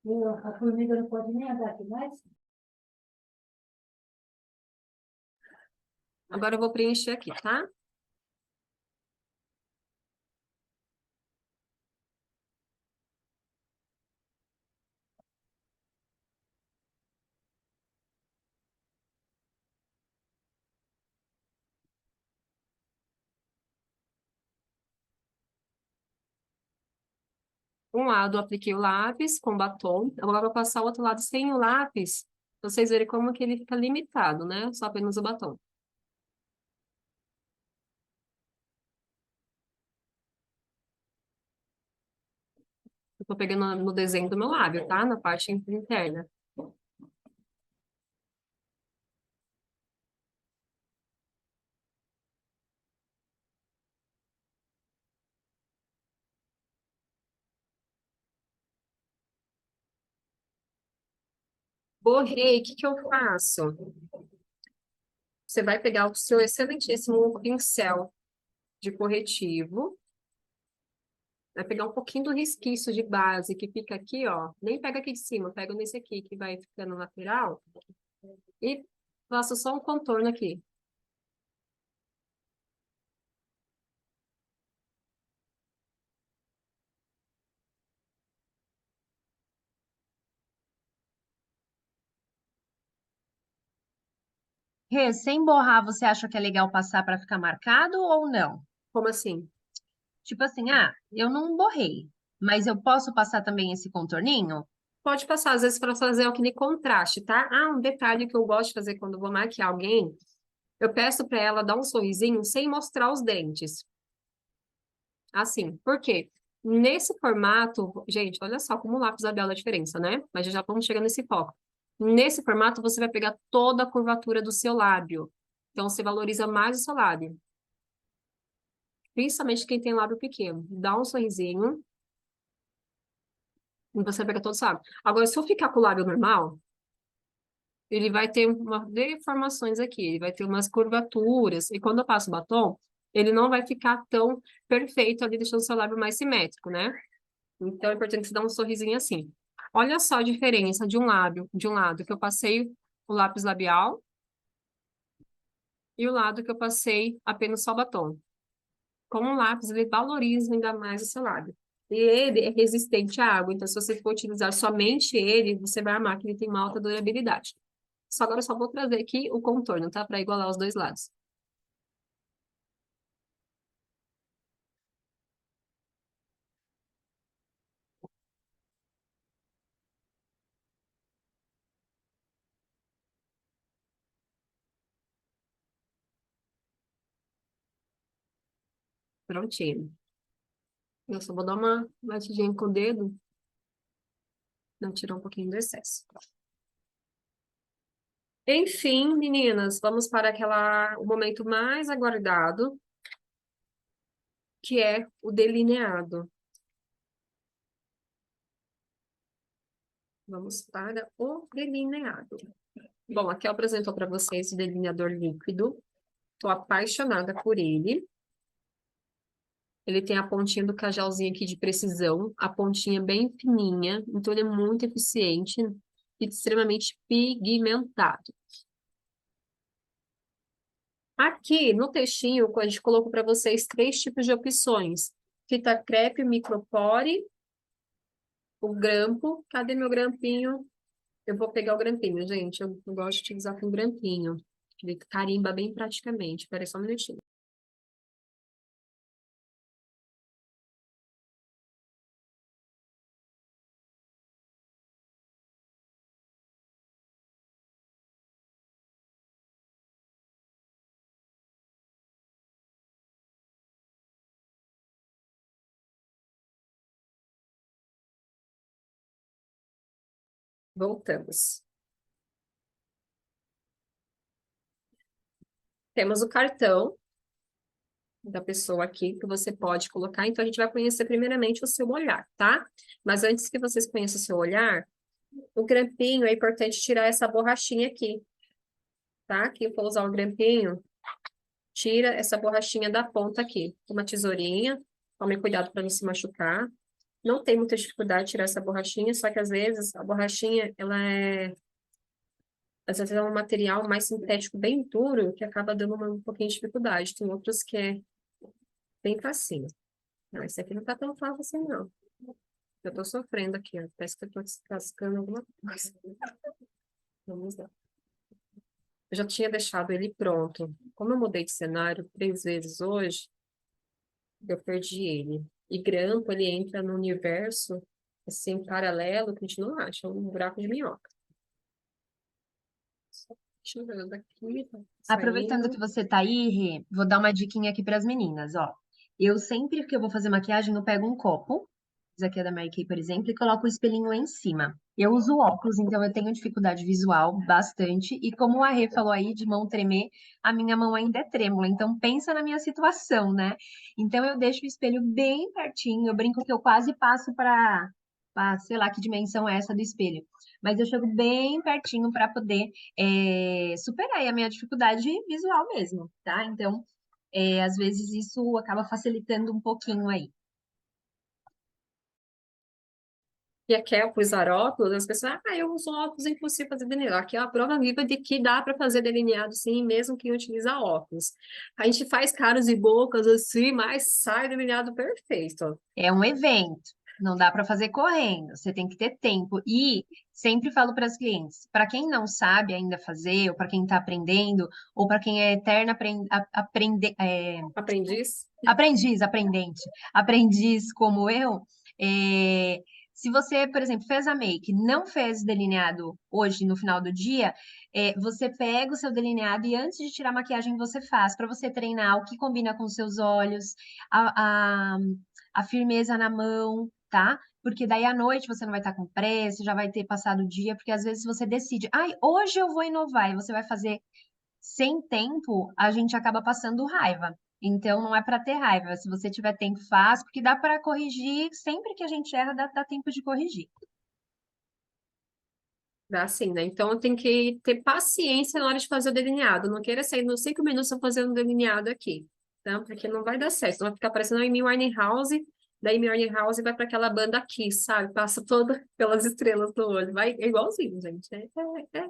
A formiga não pode nem andar aqui mais? Agora eu vou preencher aqui, tá? Um lado eu apliquei o lápis com batom, agora eu vou passar o outro lado sem o lápis, pra vocês verem como que ele fica limitado, né? Só apenas o batom. Eu tô pegando no desenho do meu lábio, tá? Na parte interna. Borrei, o que que eu faço? Você vai pegar o seu excelentíssimo pincel de corretivo, vai pegar um pouquinho do resquício de base que fica aqui, ó. Nem pega aqui de cima, pega nesse aqui que vai ficando na lateral e faço só um contorno aqui. Rê, sem borrar, você acha que é legal passar para ficar marcado ou não? Como assim? Tipo assim, ah, eu não borrei, mas eu posso passar também esse contorninho? Pode passar, às vezes, para fazer aquele contraste, tá? Ah, um detalhe que eu gosto de fazer quando eu vou maquiar alguém, eu peço para ela dar um sorrisinho sem mostrar os dentes. Assim, por quê? Nesse formato, gente, olha só como o lápis labial dá diferença, né? Mas já vamos chegar nesse foco. Nesse formato, você vai pegar toda a curvatura do seu lábio. Então, você valoriza mais o seu lábio. Principalmente quem tem lábio pequeno. Dá um sorrisinho e você pega todo o lábio. Agora, se eu ficar com o lábio normal, ele vai ter umas deformações aqui, ele vai ter umas curvaturas. E quando eu passo batom, ele não vai ficar tão perfeito ali, deixando o seu lábio mais simétrico, né? Então, é importante você dar um sorrisinho assim. Olha só a diferença de um lábio, de um lado que eu passei o lápis labial e o lado que eu passei apenas só batom. Com o lápis, ele valoriza ainda mais o seu lábio. E ele é resistente à água, então se você for utilizar somente ele, você vai amar que ele tem uma alta durabilidade. Agora eu só vou trazer aqui o contorno, tá? Para igualar os dois lados. Prontinho. Eu só vou dar uma batidinha com o dedo, não tirar um pouquinho do excesso. Enfim, meninas, vamos para o momento mais aguardado, que é o delineado. Vamos para o delineado. Bom, aqui eu apresento para vocês o delineador líquido. Estou apaixonada por ele. Ele tem a pontinha do cajalzinho aqui de precisão, a pontinha bem fininha, então ele é muito eficiente e extremamente pigmentado. Aqui no textinho, a gente colocou para vocês 3 tipos de opções. Fita crepe, micropore, o grampo. Cadê meu grampinho? Eu vou pegar o grampinho, gente. Eu gosto de utilizar com grampinho. Ele carimba bem praticamente. Espera aí só um minutinho. Voltamos. Temos o cartão da pessoa aqui que você pode colocar. Então, a gente vai conhecer primeiramente o seu olhar, tá? Mas antes que vocês conheçam o seu olhar, o grampinho é importante tirar essa borrachinha aqui, tá? Aqui eu vou usar o grampinho, tira essa borrachinha da ponta aqui. Uma tesourinha, tome cuidado para não se machucar. Não tem muita dificuldade de tirar essa borrachinha, só que às vezes a borrachinha, às vezes é um material mais sintético, bem duro, que acaba dando um pouquinho de dificuldade. Tem outros que é bem facinho. Não, esse aqui não tá tão fácil assim, não. Eu tô sofrendo aqui, ó. Parece que eu tô descascando alguma coisa. Vamos lá. Eu já tinha deixado ele pronto. Como eu mudei de cenário 3 vezes hoje, eu perdi ele. E grampo, ele entra no universo, assim, paralelo, que a gente não acha, um buraco de minhoca. Deixa eu ver daqui, tá Aproveitando que saindo. você tá aí, Rê, vou dar uma diquinha aqui para as meninas, ó. Eu sempre que eu vou fazer maquiagem, eu pego um copo, esse aqui é da Mary Kay, por exemplo, e coloco o espelhinho lá em cima. Eu uso óculos, então eu tenho dificuldade visual bastante, e como a Rê falou aí de mão tremer, a minha mão ainda é trêmula, então pensa na minha situação, né? Então eu deixo o espelho bem pertinho, eu brinco que eu quase passo para, sei lá que dimensão é essa do espelho, mas eu chego bem pertinho para poder superar aí a minha dificuldade visual mesmo, tá? Então, às vezes isso acaba facilitando um pouquinho aí. E aqui é usar óculos, as pessoas, eu uso óculos, é impossível fazer delineado. Aqui é a prova viva de que dá para fazer delineado, sim, mesmo quem utiliza óculos. A gente faz caras e bocas assim, mas sai delineado perfeito. É um evento, não dá para fazer correndo, você tem que ter tempo. E sempre falo para as clientes, para quem não sabe ainda fazer, ou para quem está aprendendo, ou para quem é eterna Aprendiz? aprendiz como eu, é, se você, por exemplo, fez a make, não fez delineado hoje no final do dia, você pega o seu delineado e antes de tirar a maquiagem você faz, para você treinar o que combina com os seus olhos, a, a, a firmeza na mão, tá? Porque daí à noite você não vai estar com pressa, já vai ter passado o dia, porque às vezes você decide, ai, hoje eu vou inovar, e você vai fazer sem tempo, a gente acaba passando raiva. Então, não é para ter raiva. Se você tiver tempo, faz, porque dá para corrigir. Sempre que a gente erra, dá tempo de corrigir. Dá assim, né? Então, eu tenho que ter paciência na hora de fazer o delineado. Não queira sair nos 5 minutos eu fazendo um delineado aqui, tá? Porque não vai dar certo. Vai ficar parecendo a Amy Winehouse, daí Amy Winehouse vai para aquela banda aqui, sabe? Passa toda pelas estrelas do olho. Vai, é igualzinho, gente. É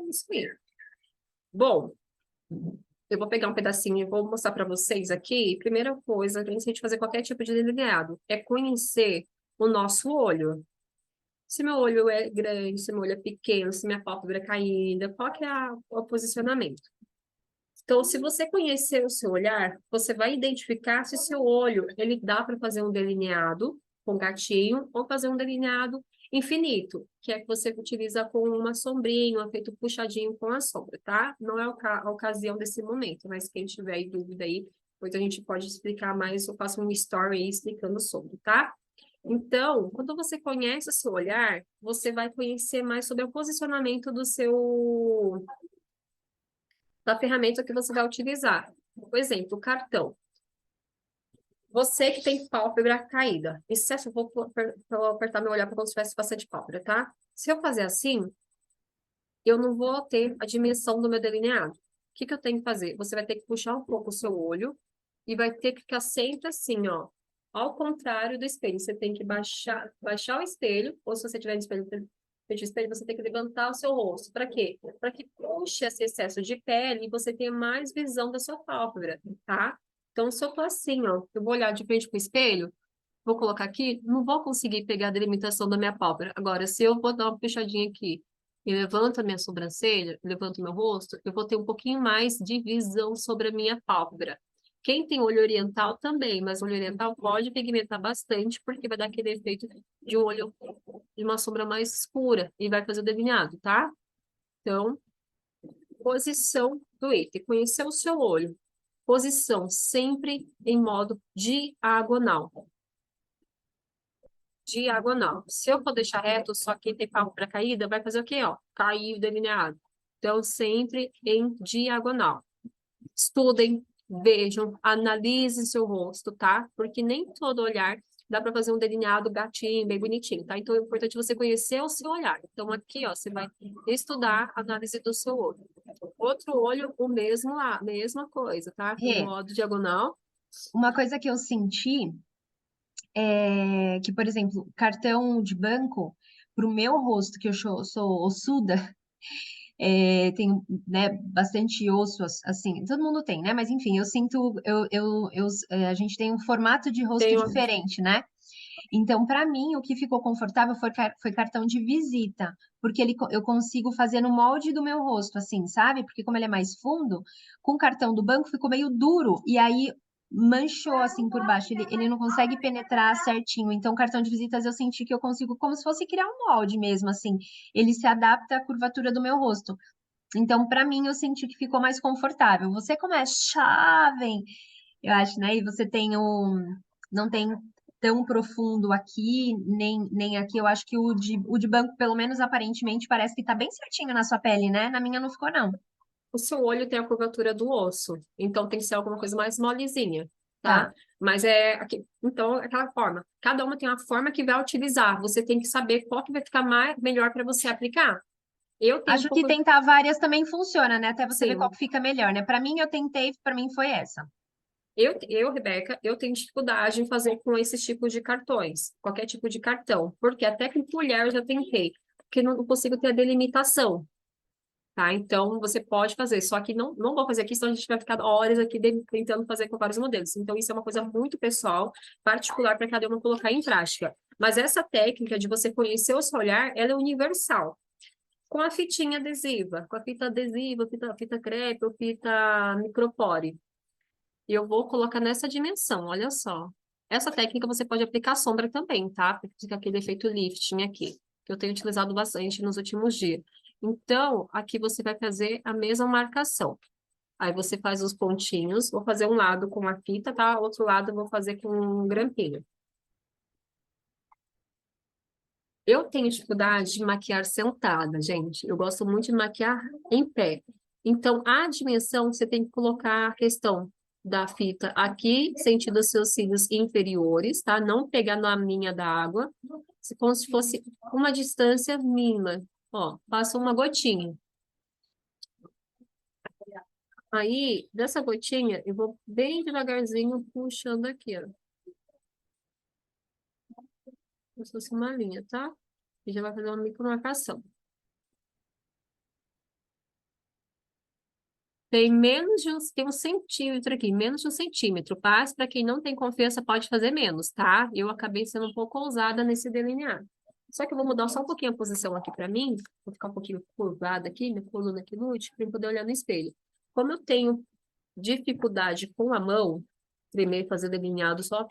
isso mesmo. Bom, eu vou pegar um pedacinho e vou mostrar para vocês aqui. Primeira coisa, antes de a gente fazer qualquer tipo de delineado, é conhecer o nosso olho. Se meu olho é grande, se meu olho é pequeno, se minha pálpebra é caída, qual que é o posicionamento? Então, se você conhecer o seu olhar, você vai identificar se o seu olho, ele dá para fazer um delineado com gatinho ou fazer um delineado infinito, que é que você utiliza com uma sombrinha, um efeito puxadinho com a sombra, tá? Não é a ocasião desse momento, mas quem tiver dúvida aí, depois a gente pode explicar mais, eu faço um story aí explicando sobre, tá? Então, quando você conhece o seu olhar, você vai conhecer mais sobre o posicionamento da ferramenta que você vai utilizar. Por exemplo, o cartão. Você que tem pálpebra caída. Excesso, eu vou apertar meu olhar para como se tivesse bastante pálpebra, tá? Se eu fazer assim, eu não vou ter a dimensão do meu delineado. O que eu tenho que fazer? Você vai ter que puxar um pouco o seu olho e vai ter que ficar sempre assim, ó. Ao contrário do espelho. Você tem que baixar o espelho, ou se você tiver espelho, espelho, você tem que levantar o seu rosto. Para quê? Para que puxe esse excesso de pele e você tenha mais visão da sua pálpebra, tá? Então, se eu tô assim, ó, eu vou olhar de frente pro espelho, vou colocar aqui, não vou conseguir pegar a delimitação da minha pálpebra. Agora, se eu vou dar uma puxadinha aqui e levanto a minha sobrancelha, levanto o meu rosto, eu vou ter um pouquinho mais de visão sobre a minha pálpebra. Quem tem olho oriental também, mas olho oriental pode pigmentar bastante, porque vai dar aquele efeito de um olho, de uma sombra mais escura, e vai fazer o delineado, tá? Então, posição do item, conhecer o seu olho. Posição sempre em modo diagonal. Diagonal. Se eu for deixar reto, só quem tem pálpebra caída vai fazer o quê, ó? Cair o delineado. Então, sempre em diagonal. Estudem, vejam, analisem seu rosto, tá? Porque nem todo olhar dá para fazer um delineado gatinho, bem bonitinho, tá? Então, é importante você conhecer o seu olhar. Então, aqui, ó, você vai estudar a análise do seu olho. Outro olho, o mesmo lá, mesma coisa, tá? Em Rê, modo diagonal. uma coisa que eu senti que, por exemplo, cartão de banco, para o meu rosto, que eu sou ossuda, tenho, né, bastante osso, assim, todo mundo tem, né? Mas enfim, eu sinto, a gente tem um formato de rosto Tenho, diferente, né? Então, para mim, o que ficou confortável foi cartão de visita, porque eu consigo fazer no molde do meu rosto, assim, sabe? Porque como ele é mais fundo, com o cartão do banco ficou meio duro, e aí manchou assim por baixo, ele não consegue penetrar certinho. Então, o cartão de visitas eu senti que eu consigo, como se fosse criar um molde mesmo, assim. Ele se adapta à curvatura do meu rosto. Então, para mim, eu senti que ficou mais confortável. Você como é jovem, eu acho, né? E você tem não tem tão profundo aqui, nem aqui. Eu acho que o de banco, pelo menos aparentemente, parece que tá bem certinho na sua pele, né? Na minha não ficou, não. o seu olho tem a curvatura do osso, então tem que ser alguma coisa mais molezinha, tá? Tá. Mas é aqui, então é aquela forma. Cada uma tem uma forma que vai utilizar. Você tem que saber qual que vai ficar mais melhor para você aplicar. Eu tenho um Acho que pouco, tentar várias também funciona, né? Até você ver qual sim. que fica melhor, né? Para mim, eu tentei, para mim foi essa. Rebeca, eu tenho dificuldade em fazer com esses tipos de cartões, qualquer tipo de cartão, porque até com colher eu já tentei, porque não consigo ter a delimitação, tá? Então, você pode fazer, só que não vou fazer aqui, senão a gente vai ficar horas aqui tentando fazer com vários modelos. Então, isso é uma coisa muito pessoal, particular para cada um colocar em prática. Mas essa técnica de você conhecer o seu olhar, ela é universal. Com a fitinha adesiva, com a fita adesiva, fita crepe ou fita micropore. E eu vou colocar nessa dimensão, olha só. Essa técnica você pode aplicar sombra também, tá? Porque fica aquele efeito lifting aqui, que eu tenho utilizado bastante nos últimos dias. Então, aqui você vai fazer a mesma marcação. Aí você faz os pontinhos, vou fazer um lado com a fita, tá? Outro lado eu vou fazer com um grampinho. Eu tenho dificuldade de maquiar sentada, gente. Eu gosto muito de maquiar em pé. Então, a dimensão, você tem que colocar a questão da fita aqui, sentido os seus cílios inferiores, tá? Não pegar na linha da água, como se fosse uma distância mínima. Ó, passa uma gotinha. Aí, dessa gotinha, eu vou bem devagarzinho puxando aqui, ó. Como se fosse uma linha, tá? E já vai fazer uma micromarcação. Tem um centímetro aqui, menos de um centímetro. Mas para quem não tem confiança, pode fazer menos, tá? Eu acabei sendo um pouco ousada nesse delineado. Só que eu vou mudar só um pouquinho a posição aqui para mim. Vou ficar um pouquinho curvada aqui, minha coluna aqui lute, para eu poder olhar no espelho. Como eu tenho dificuldade com a mão, primeiro fazer delineado só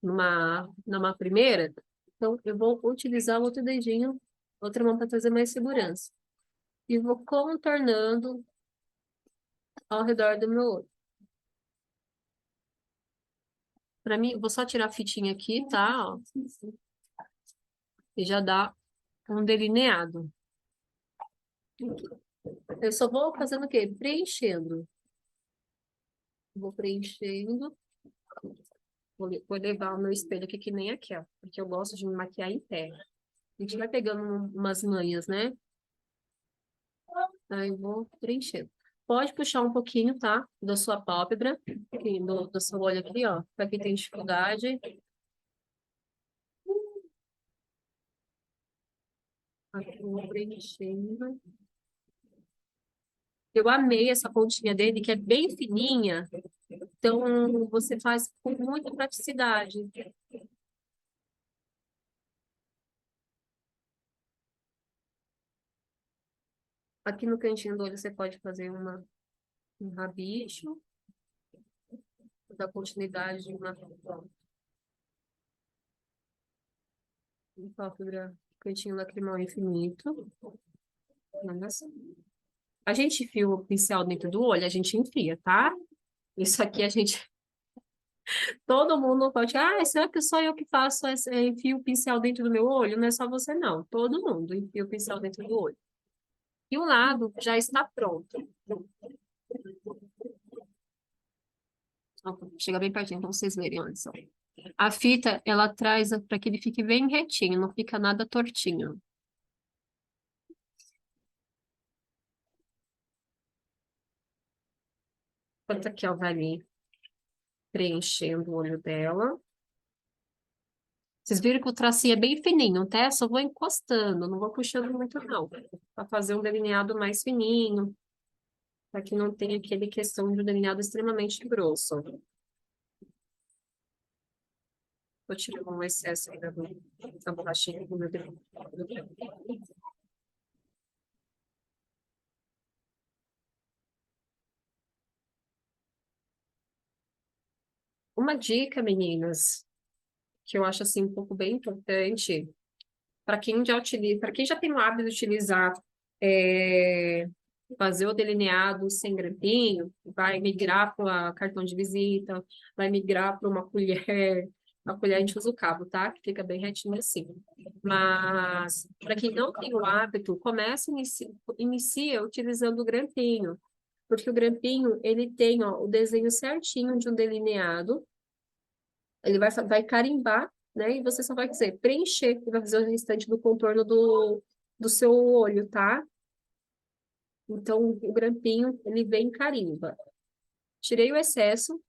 numa primeira, então eu vou utilizar o outro dedinho, outra mão para trazer mais segurança. E vou contornando ao redor do meu olho. Pra mim, vou só tirar a fitinha aqui, tá? Ó, e já dá um delineado. Eu só vou fazendo o quê? Preenchendo. Vou preenchendo. Vou levar o meu espelho aqui que nem aqui, ó. Porque eu gosto de me maquiar em pé. A gente vai pegando umas manhas, né? Aí eu vou preenchendo. Pode puxar um pouquinho, tá? Da sua pálpebra, aqui, do seu olho aqui, ó. Pra quem tem dificuldade. Aqui, vou preenchendo. Eu amei essa pontinha dele, que é bem fininha. Então, você faz com muita praticidade. Aqui no cantinho do olho você pode fazer um rabicho, dar continuidade de uma pálpebra, cantinho lacrimal infinito. Olha só. A gente enfia o pincel dentro do olho, a gente enfia, tá? Isso aqui a gente... Todo mundo pode... Ah, será que só eu que faço, enfio o pincel dentro do meu olho? Não é só você, não. Todo mundo enfia o pincel dentro do olho. E o lado já está pronto. Ó, chega bem pertinho para vocês verem onde são. A fita, ela traz para que ele fique bem retinho, não fica nada tortinho. Enquanto aqui, ó, vai ali preenchendo o olho dela. Vocês viram que o tracinho é bem fininho, tá? Só vou encostando, não vou puxando muito, não. Para fazer um delineado mais fininho, para que não tenha aquele questão de um delineado extremamente grosso. Vou tirar um excesso aí da borrachinha do meu delineado. Uma dica, meninas, que eu acho assim um pouco bem importante, para quem já utiliza, para quem já tem o hábito de utilizar fazer o delineado sem grampinho, vai migrar para cartão de visita, vai migrar para uma colher. A colher a gente usa o cabo, tá? Que fica bem retinho assim. Mas, para quem não tem o hábito, inicia utilizando o grampinho. Porque o grampinho, ele tem, ó, o desenho certinho de um delineado. Ele vai carimbar, né? E você só vai dizer, preencher, e vai fazer o restante do contorno do seu olho, tá? Então, o grampinho, ele vem em carimba. Tirei o excesso.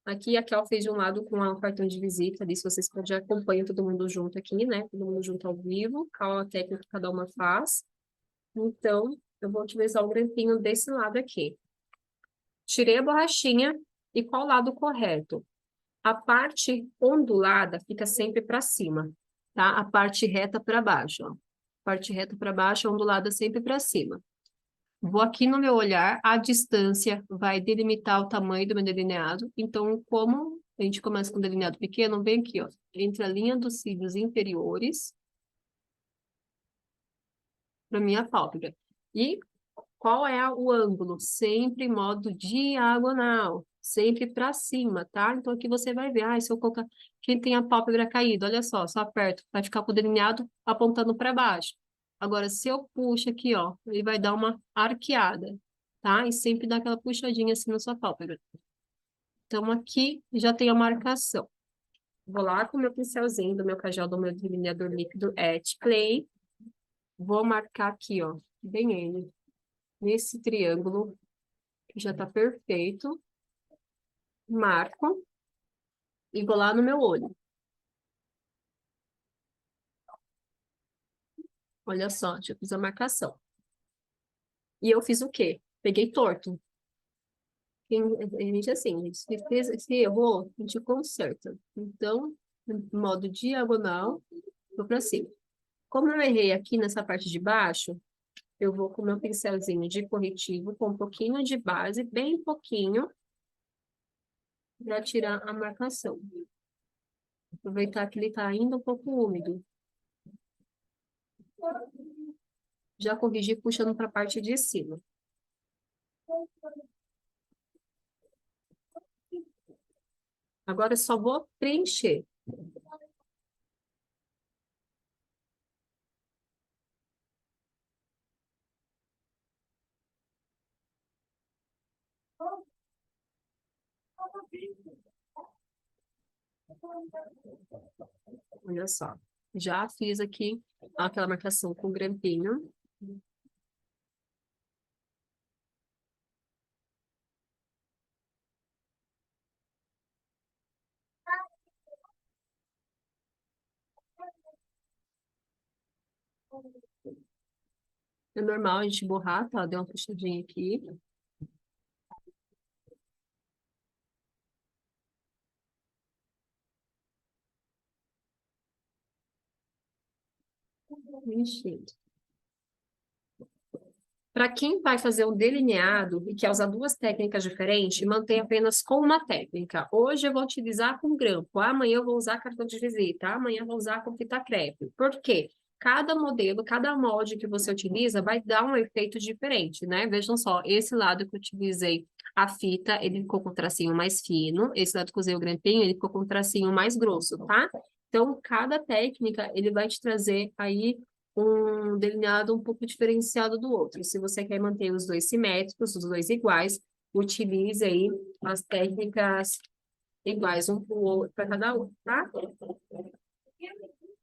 Aqui, a Kel fez de um lado com o cartão de visita, ali, se vocês já acompanham todo mundo junto aqui, né? Todo mundo junto ao vivo, qual a técnica que cada uma faz. Então, eu vou utilizar o grampinho desse lado aqui. Tirei a borrachinha, e qual lado correto? A parte ondulada fica sempre para cima, tá? A parte reta para baixo, ó. A parte reta para baixo, a ondulada sempre para cima. Vou aqui no meu olhar, a distância vai delimitar o tamanho do meu delineado. Então, como a gente começa com um delineado pequeno, vem aqui, ó, entre a linha dos cílios inferiores para minha pálpebra. E qual é o ângulo? Sempre em modo diagonal, sempre para cima, tá? Então, aqui você vai ver, se eu colocar, quem tem a pálpebra caída, olha só aperto, vai ficar com o delineado apontando para baixo. Agora, se eu puxo aqui, ó, ele vai dar uma arqueada, tá? E sempre dá aquela puxadinha assim na sua pálpebra. Então, aqui já tem a marcação. Vou lá com o meu pincelzinho do meu cajal do meu delineador líquido Et Clay. Vou marcar aqui, ó, bem ele, nesse triângulo, que já tá perfeito. Marco e vou lá no meu olho. Olha só, já fiz a marcação. E eu fiz o quê? Peguei torto. A gente, assim, se errou, a gente conserta. Então, em modo diagonal, vou para cima. Como eu errei aqui nessa parte de baixo, eu vou com o meu pincelzinho de corretivo, com um pouquinho de base, bem pouquinho, para tirar a marcação. Aproveitar que ele está ainda um pouco úmido. Já corrigi puxando para a parte de cima. Agora eu só vou preencher. Olha só. Já fiz aqui aquela marcação com grampinho. É normal a gente borrar, tá? Deu uma puxadinha aqui. Enchendo. Para quem vai fazer um delineado e quer usar duas técnicas diferentes, mantém apenas com uma técnica. Hoje eu vou utilizar com grampo, amanhã eu vou usar cartão de visita, amanhã eu vou usar com fita crepe. Por quê? Cada modelo, cada molde que você utiliza vai dar um efeito diferente, né? Vejam só, esse lado que eu utilizei a fita, ele ficou com o tracinho mais fino. Esse lado que eu usei o grampinho, ele ficou com o tracinho mais grosso, tá? Então, cada técnica, ele vai te trazer aí um delineado um pouco diferenciado do outro. Se você quer manter os dois simétricos, os dois iguais, utilize aí as técnicas iguais um para cada um, tá?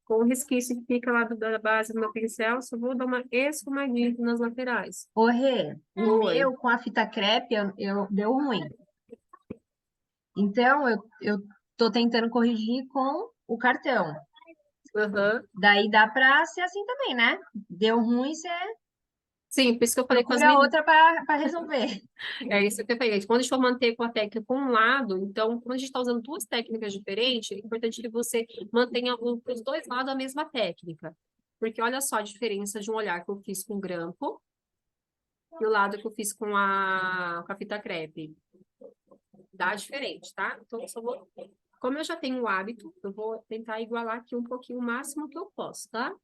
Com o resquício que fica lá da base do meu pincel, só vou dar uma esfumadinha nas laterais. Ô, Rê, o Oi. meu com a fita crepe deu ruim. Então, eu tô tentando corrigir com o cartão. Aham. Daí dá pra ser assim também, né? Deu ruim, você Sim, por isso que eu falei com as procura meninas. outra para resolver. É isso que eu falei. Quando a gente for manter com a técnica com um lado, então, quando a gente está usando duas técnicas diferentes, é importante que você mantenha os dois lados a mesma técnica. Porque olha só a diferença de um olhar que eu fiz com grampo e o lado que eu fiz com a fita crepe. Dá diferente, tá? Então, eu só vou. Como eu já tenho o hábito, eu vou tentar igualar aqui um pouquinho o máximo que eu posso, tá?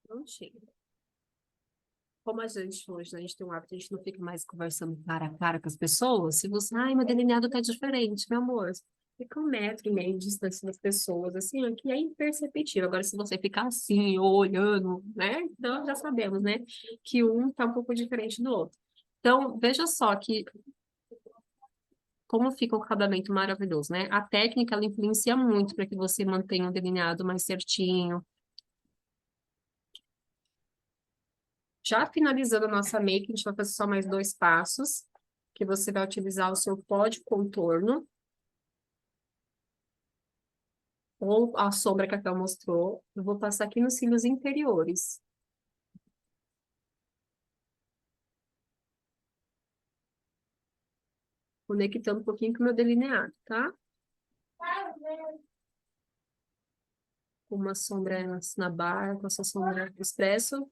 Prontinho. Como a gente hoje, né, a gente tem um hábito, a gente não fica mais conversando cara a cara com as pessoas. Se você, ai, meu delineado tá diferente, meu amor. Fica 1,5 m de distância das pessoas, assim, ó, que é imperceptível. Agora, se você ficar assim, olhando, né? Então, já sabemos, né? Que um tá um pouco diferente do outro. Então, veja só que como fica o acabamento maravilhoso, né? A técnica, ela influencia muito para que você mantenha o delineado mais certinho. Já finalizando a nossa make, a gente vai fazer só mais 2 passos, que você vai utilizar o seu pó de contorno, ou a sombra que a Kel mostrou. Eu vou passar aqui nos cílios inferiores, conectando um pouquinho com o meu delineado, tá? Uma sombra na barra, essa sombra expresso,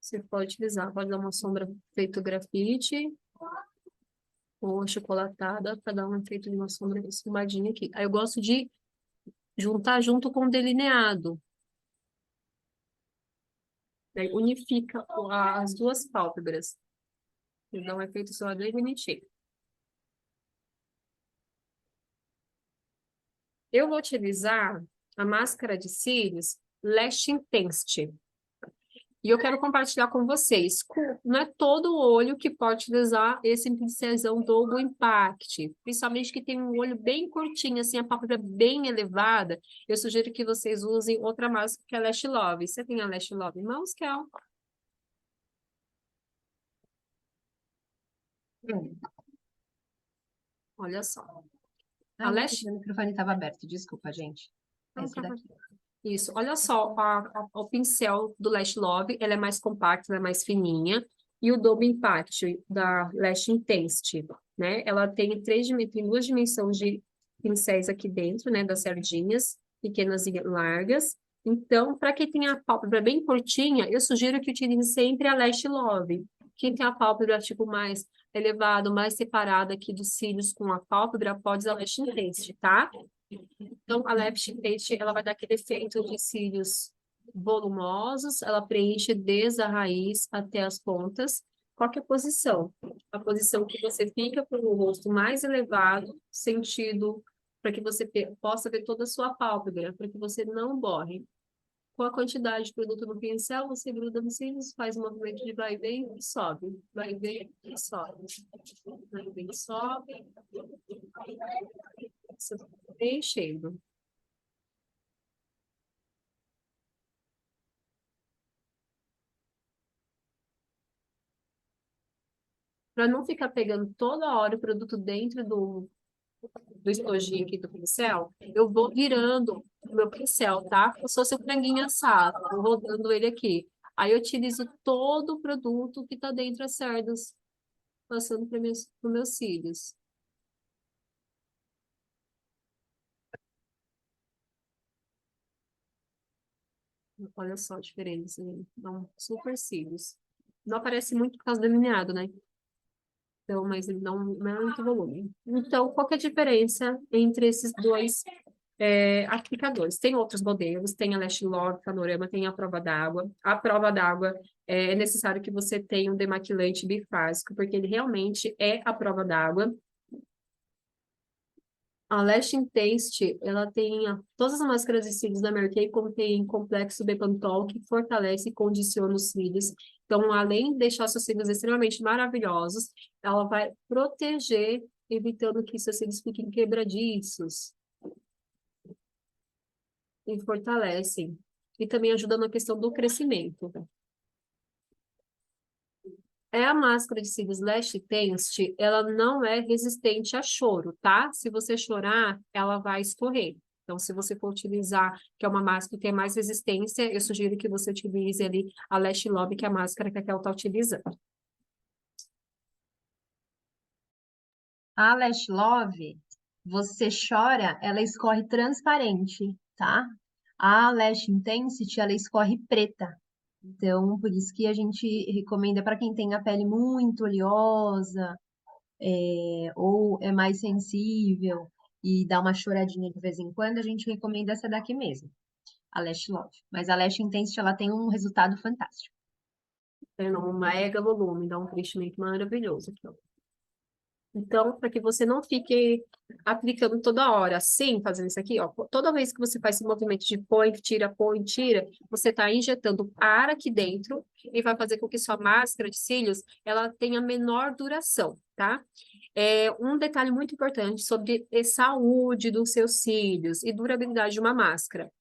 você pode utilizar, pode dar uma sombra feito grafite, ou chocolatada, para dar um efeito de uma sombra esfumadinha aqui. Aí eu gosto de juntar junto com o delineado. Daí unifica as duas pálpebras. E dá um efeito só bem bonitinho. Eu vou utilizar a máscara de cílios Lash Intensity. E eu quero compartilhar com vocês. Não é todo olho que pode utilizar esse pincelzão Double Impact. Principalmente que tem um olho bem curtinho, assim, a pálpebra bem elevada. Eu sugiro que vocês usem outra máscara que é a Lash Love. Você tem a Lash Love em mãos, Kel? Olha só. A Ai, não, Lash... meu microfone estava aberto, desculpa, gente. Esse daqui. Isso, olha só, o pincel do Lash Love, ela é mais compacta, ela é mais fininha, e o Double Impact da Lash Intensity, né? Ela tem 2 dimensões de pincéis aqui dentro, né, das sardinhas, pequenas e largas. Então, para quem tem a pálpebra bem curtinha, eu sugiro que utilize sempre a Lash Love. Quem tem a pálpebra, tipo, mais elevada, mais separada aqui dos cílios com a pálpebra, pode usar a Lash Intensity, tá? Então, a Lash Intensity, ela vai dar aquele efeito de cílios volumosos, ela preenche desde a raiz até as pontas. Qual que é a posição? A posição que você fica com o rosto mais elevado, sentido, para que você possa ver toda a sua pálpebra, para que você não borre. Com a quantidade de produto no pincel, você gruda nos cílios, faz um movimento de vai e vem e sobe. Vai e vem e sobe. Vai e vem e sobe. Você vai preenchendo. Para não ficar pegando toda hora o produto dentro do estojinho aqui do pincel, eu vou virando o meu pincel, tá? Como se fosse um franguinho assado, vou rodando ele aqui. Aí eu utilizo todo o produto que tá dentro das cerdas, passando para meus cílios. Olha só a diferença, né? Dão super cílios. Não aparece muito por causa do delineado, né? Então, mas ele dá não é muito volume. Então, qual que é a diferença entre esses dois aplicadores? Tem outros modelos, tem a Lash Love, Panorama, tem a prova d'água. A prova d'água é necessário que você tenha um demaquilante bifásico, porque ele realmente é a prova d'água. A Lash Intensity, ela tem todas as máscaras de cílios da Mary Kay contém complexo Bepantol, que fortalece e condiciona os cílios. Então, além de deixar seus cílios extremamente maravilhosos, ela vai proteger, evitando que seus cílios fiquem quebradiços e fortalecem. E também ajuda na questão do crescimento. A máscara de cílios Lash Tensed, ela não é resistente a choro, tá? Se você chorar, ela vai escorrer. Então, se você for utilizar, que é uma máscara que tem mais resistência, eu sugiro que você utilize ali a Lash Love, que é a máscara que a Kel está utilizando. A Lash Love, você chora, ela escorre transparente, tá? A Lash Intensity, ela escorre preta. Então, por isso que a gente recomenda para quem tem a pele muito oleosa, ou é mais sensível e dá uma choradinha de vez em quando, a gente recomenda essa daqui mesmo, a Lash Love. Mas a Lash Intensity, ela tem um resultado fantástico. Tem um mega volume, dá um preenchimento maravilhoso aqui, ó. Então, para que você não fique aplicando toda hora, assim, fazendo isso aqui, ó. Toda vez que você faz esse movimento de põe, tira, você está injetando ar aqui dentro e vai fazer com que sua máscara de cílios, ela tenha menor duração, tá? Um detalhe muito importante sobre a saúde dos seus cílios e durabilidade de uma máscara.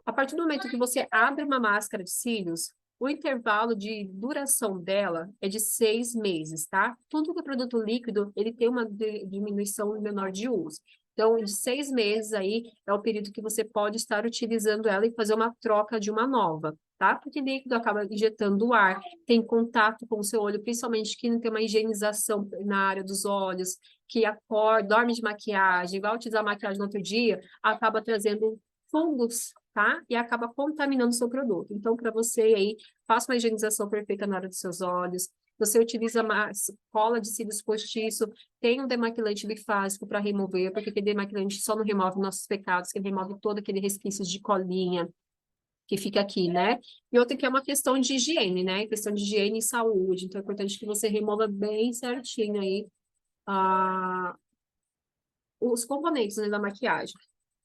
A partir do momento que você abre uma máscara de cílios, o intervalo de duração dela é de 6 meses, tá? Tudo que é produto líquido, ele tem uma diminuição menor de uso. Então, de 6 meses aí é o período que você pode estar utilizando ela e fazer uma troca de uma nova, tá? Porque líquido acaba injetando ar, tem contato com o seu olho, principalmente quem tem uma higienização na área dos olhos, que acorda, dorme de maquiagem, vai utilizar maquiagem no outro dia, acaba trazendo fungos, tá? E acaba contaminando o seu produto. Então, para você aí, faça uma higienização perfeita na hora dos seus olhos. Você utiliza cola de cílios postiço, tem um demaquilante bifásico para remover, porque aquele demaquilante só não remove nossos pecados, que remove todo aquele resquício de colinha que fica aqui, né? E outra que é uma questão de higiene, né? Questão de higiene e saúde. Então, é importante que você remova bem certinho aí os componentes, né, da maquiagem.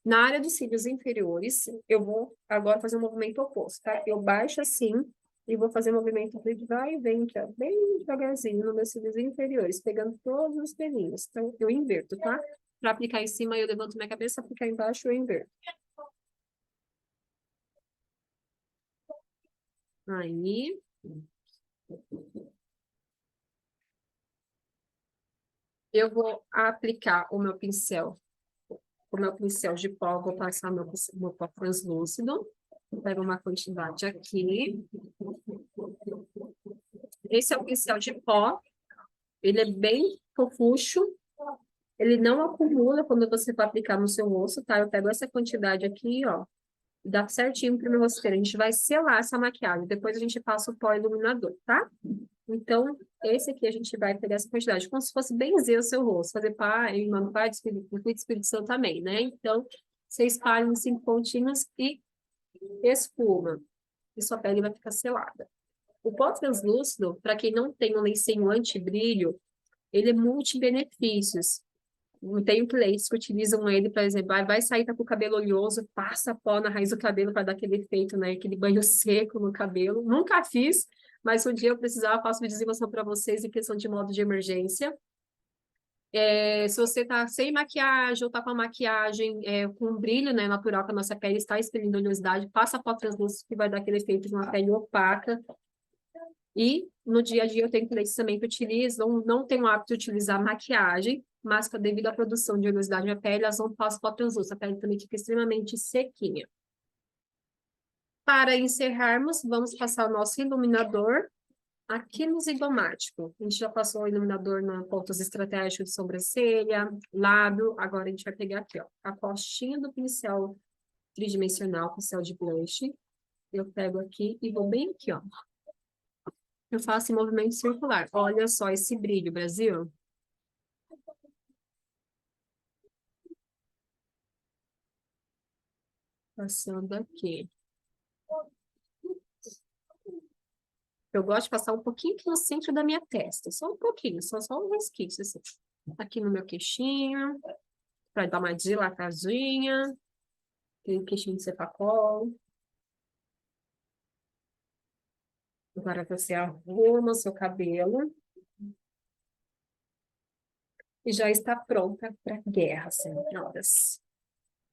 Na área dos cílios inferiores, eu vou agora fazer um movimento oposto, tá? Eu baixo assim e vou fazer um movimento de vai e vem, aqui, ó, bem devagarzinho nos meus cílios inferiores, pegando todos os pelinhos. Então, eu inverto, tá? Para aplicar em cima, eu levanto minha cabeça, aplicar embaixo, eu inverto. Aí. Eu vou aplicar o meu pincel de pó, vou passar meu pó translúcido. Pego uma quantidade aqui. Esse é o pincel de pó. Ele é bem fofucho. Ele não acumula quando você vai aplicar no seu rosto, tá? Eu pego essa quantidade aqui, ó. Dá certinho pro meu rosteiro. A gente vai selar essa maquiagem. Depois a gente passa o pó iluminador, tá? Então, esse aqui a gente vai pegar essa quantidade, como se fosse benzer o seu rosto. Fazer pai, mano, pai do Espírito Santo também, né? Então, você espalha em 5 pontinhos e espuma. E sua pele vai ficar selada. O pó translúcido, para quem não tem um lencinho anti-brilho, ele é multi-benefícios. Tenho clientes que utilizam ele, por exemplo, vai sair, tá com o cabelo oleoso, passa pó na raiz do cabelo para dar aquele efeito, né? Aquele banho seco no cabelo. Nunca fiz, mas se um dia eu precisar, eu faço uma desenvolção para vocês em questão de modo de emergência. Se você tá sem maquiagem ou tá com a maquiagem com brilho, né, natural, que a nossa pele está expelindo oleosidade, passa pó translúcido que vai dar aquele efeito de uma pele opaca. E no dia a dia eu tenho clientes também que utilizam, não tem o hábito de utilizar maquiagem, mas devido à produção de oleosidade na pele, elas vão passar pó translúcido. A pele também fica extremamente sequinha. Para encerrarmos, vamos passar o nosso iluminador aqui no zigomático. A gente já passou o iluminador nos pontos estratégicos de sobrancelha, lábio. Agora a gente vai pegar aqui, ó, a costinha do pincel tridimensional, pincel de blush. Eu pego aqui e vou bem aqui, ó. Eu faço em movimento circular. Olha só esse brilho, Brasil. Passando aqui. Eu gosto de passar um pouquinho aqui no centro da minha testa. Só um pouquinho, só um resquício, assim. Aqui no meu queixinho, para dar uma dilatadinha. Aquele queixinho de cepacol. Agora você arruma o seu cabelo e já está pronta para guerra, senhoras.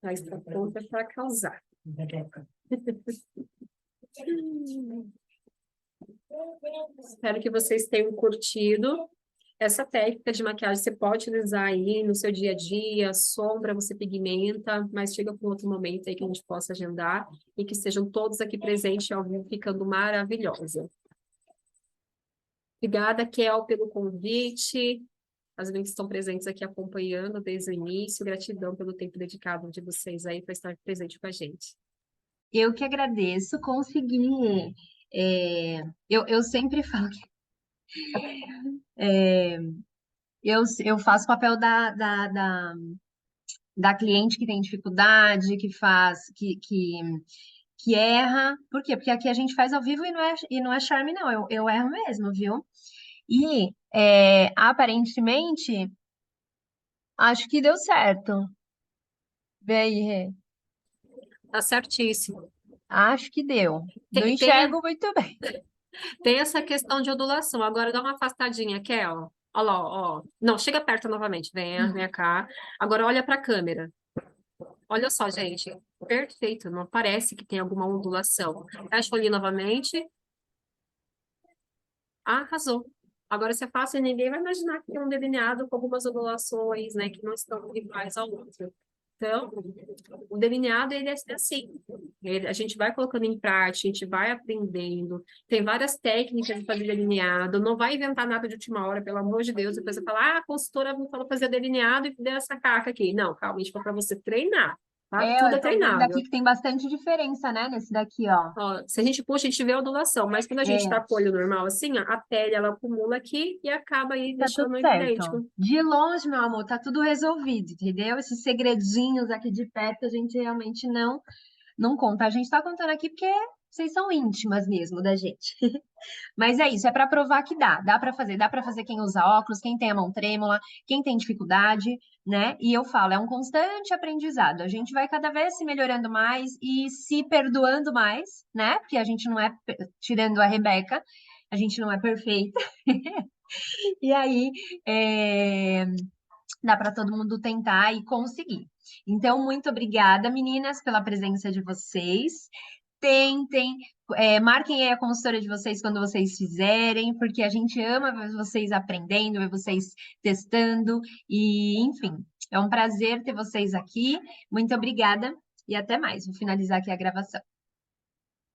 Já está pronta para causar. Espero que vocês tenham curtido. Essa técnica de maquiagem você pode utilizar aí no seu dia a dia, sombra você pigmenta, mas chega para um outro momento aí que a gente possa agendar e que estejam todos aqui presentes ao vivo, ficando maravilhosa. Obrigada, Kel, pelo convite. As meninas que estão presentes aqui acompanhando desde o início. Gratidão pelo tempo dedicado de vocês aí para estar presente com a gente. Eu que agradeço, consegui. Eu sempre falo que eu faço o papel da cliente que tem dificuldade, que erra. Por quê? Porque aqui a gente faz ao vivo e não é charme, não. Eu erro mesmo, viu? E aparentemente, acho que deu certo. Vê aí, Rê. Tá certíssimo. Acho que deu. Não Tem, enxergo muito bem. tem essa questão de ondulação. Agora dá uma afastadinha, Kel. Olha lá, ó. Não, chega perto novamente. Vem cá. Agora olha para a câmera. Olha só, gente. Perfeito. Não parece que tem alguma ondulação. Fecha o olhinho novamente. Arrasou. Agora você afasta e ninguém vai imaginar que tem um delineado com algumas ondulações, né, que não estão iguais ao outro. Então, o delineado, ele é assim. A gente vai colocando em prática, a gente vai aprendendo. Tem várias técnicas de fazer delineado. Não vai inventar nada de última hora, pelo amor de Deus. Depois você fala, a consultora me falou fazer delineado e deu essa caca aqui. Não, calma, a gente foi para você treinar, tá? Tudo Eu é tô vendo aqui treinável. que tem bastante diferença, né? Nesse daqui, ó. Ó, se a gente puxa, a gente vê a ondulação, mas quando a gente tá É, com o olho normal assim, ó, a pele ela acumula aqui e acaba aí tá tudo deixando certo. evidente. De longe, meu amor, tá tudo resolvido, entendeu? Esses segredinhos aqui de perto a gente realmente não conta. A gente tá contando aqui porque vocês são íntimas mesmo da gente. Mas é isso, é para provar que dá para fazer quem usa óculos, quem tem a mão trêmula, quem tem dificuldade, né? E eu falo, é um constante aprendizado. A gente vai cada vez se melhorando mais e se perdoando mais, né? Porque a gente não é, tirando a Rebeca, a gente não é perfeita. E aí, dá para todo mundo tentar e conseguir. Então, muito obrigada, meninas, pela presença de vocês. Tentem, marquem aí a consultora de vocês quando vocês fizerem, porque a gente ama ver vocês aprendendo, ver vocês testando, e enfim, é um prazer ter vocês aqui. Muito obrigada e até mais. Vou finalizar aqui a gravação.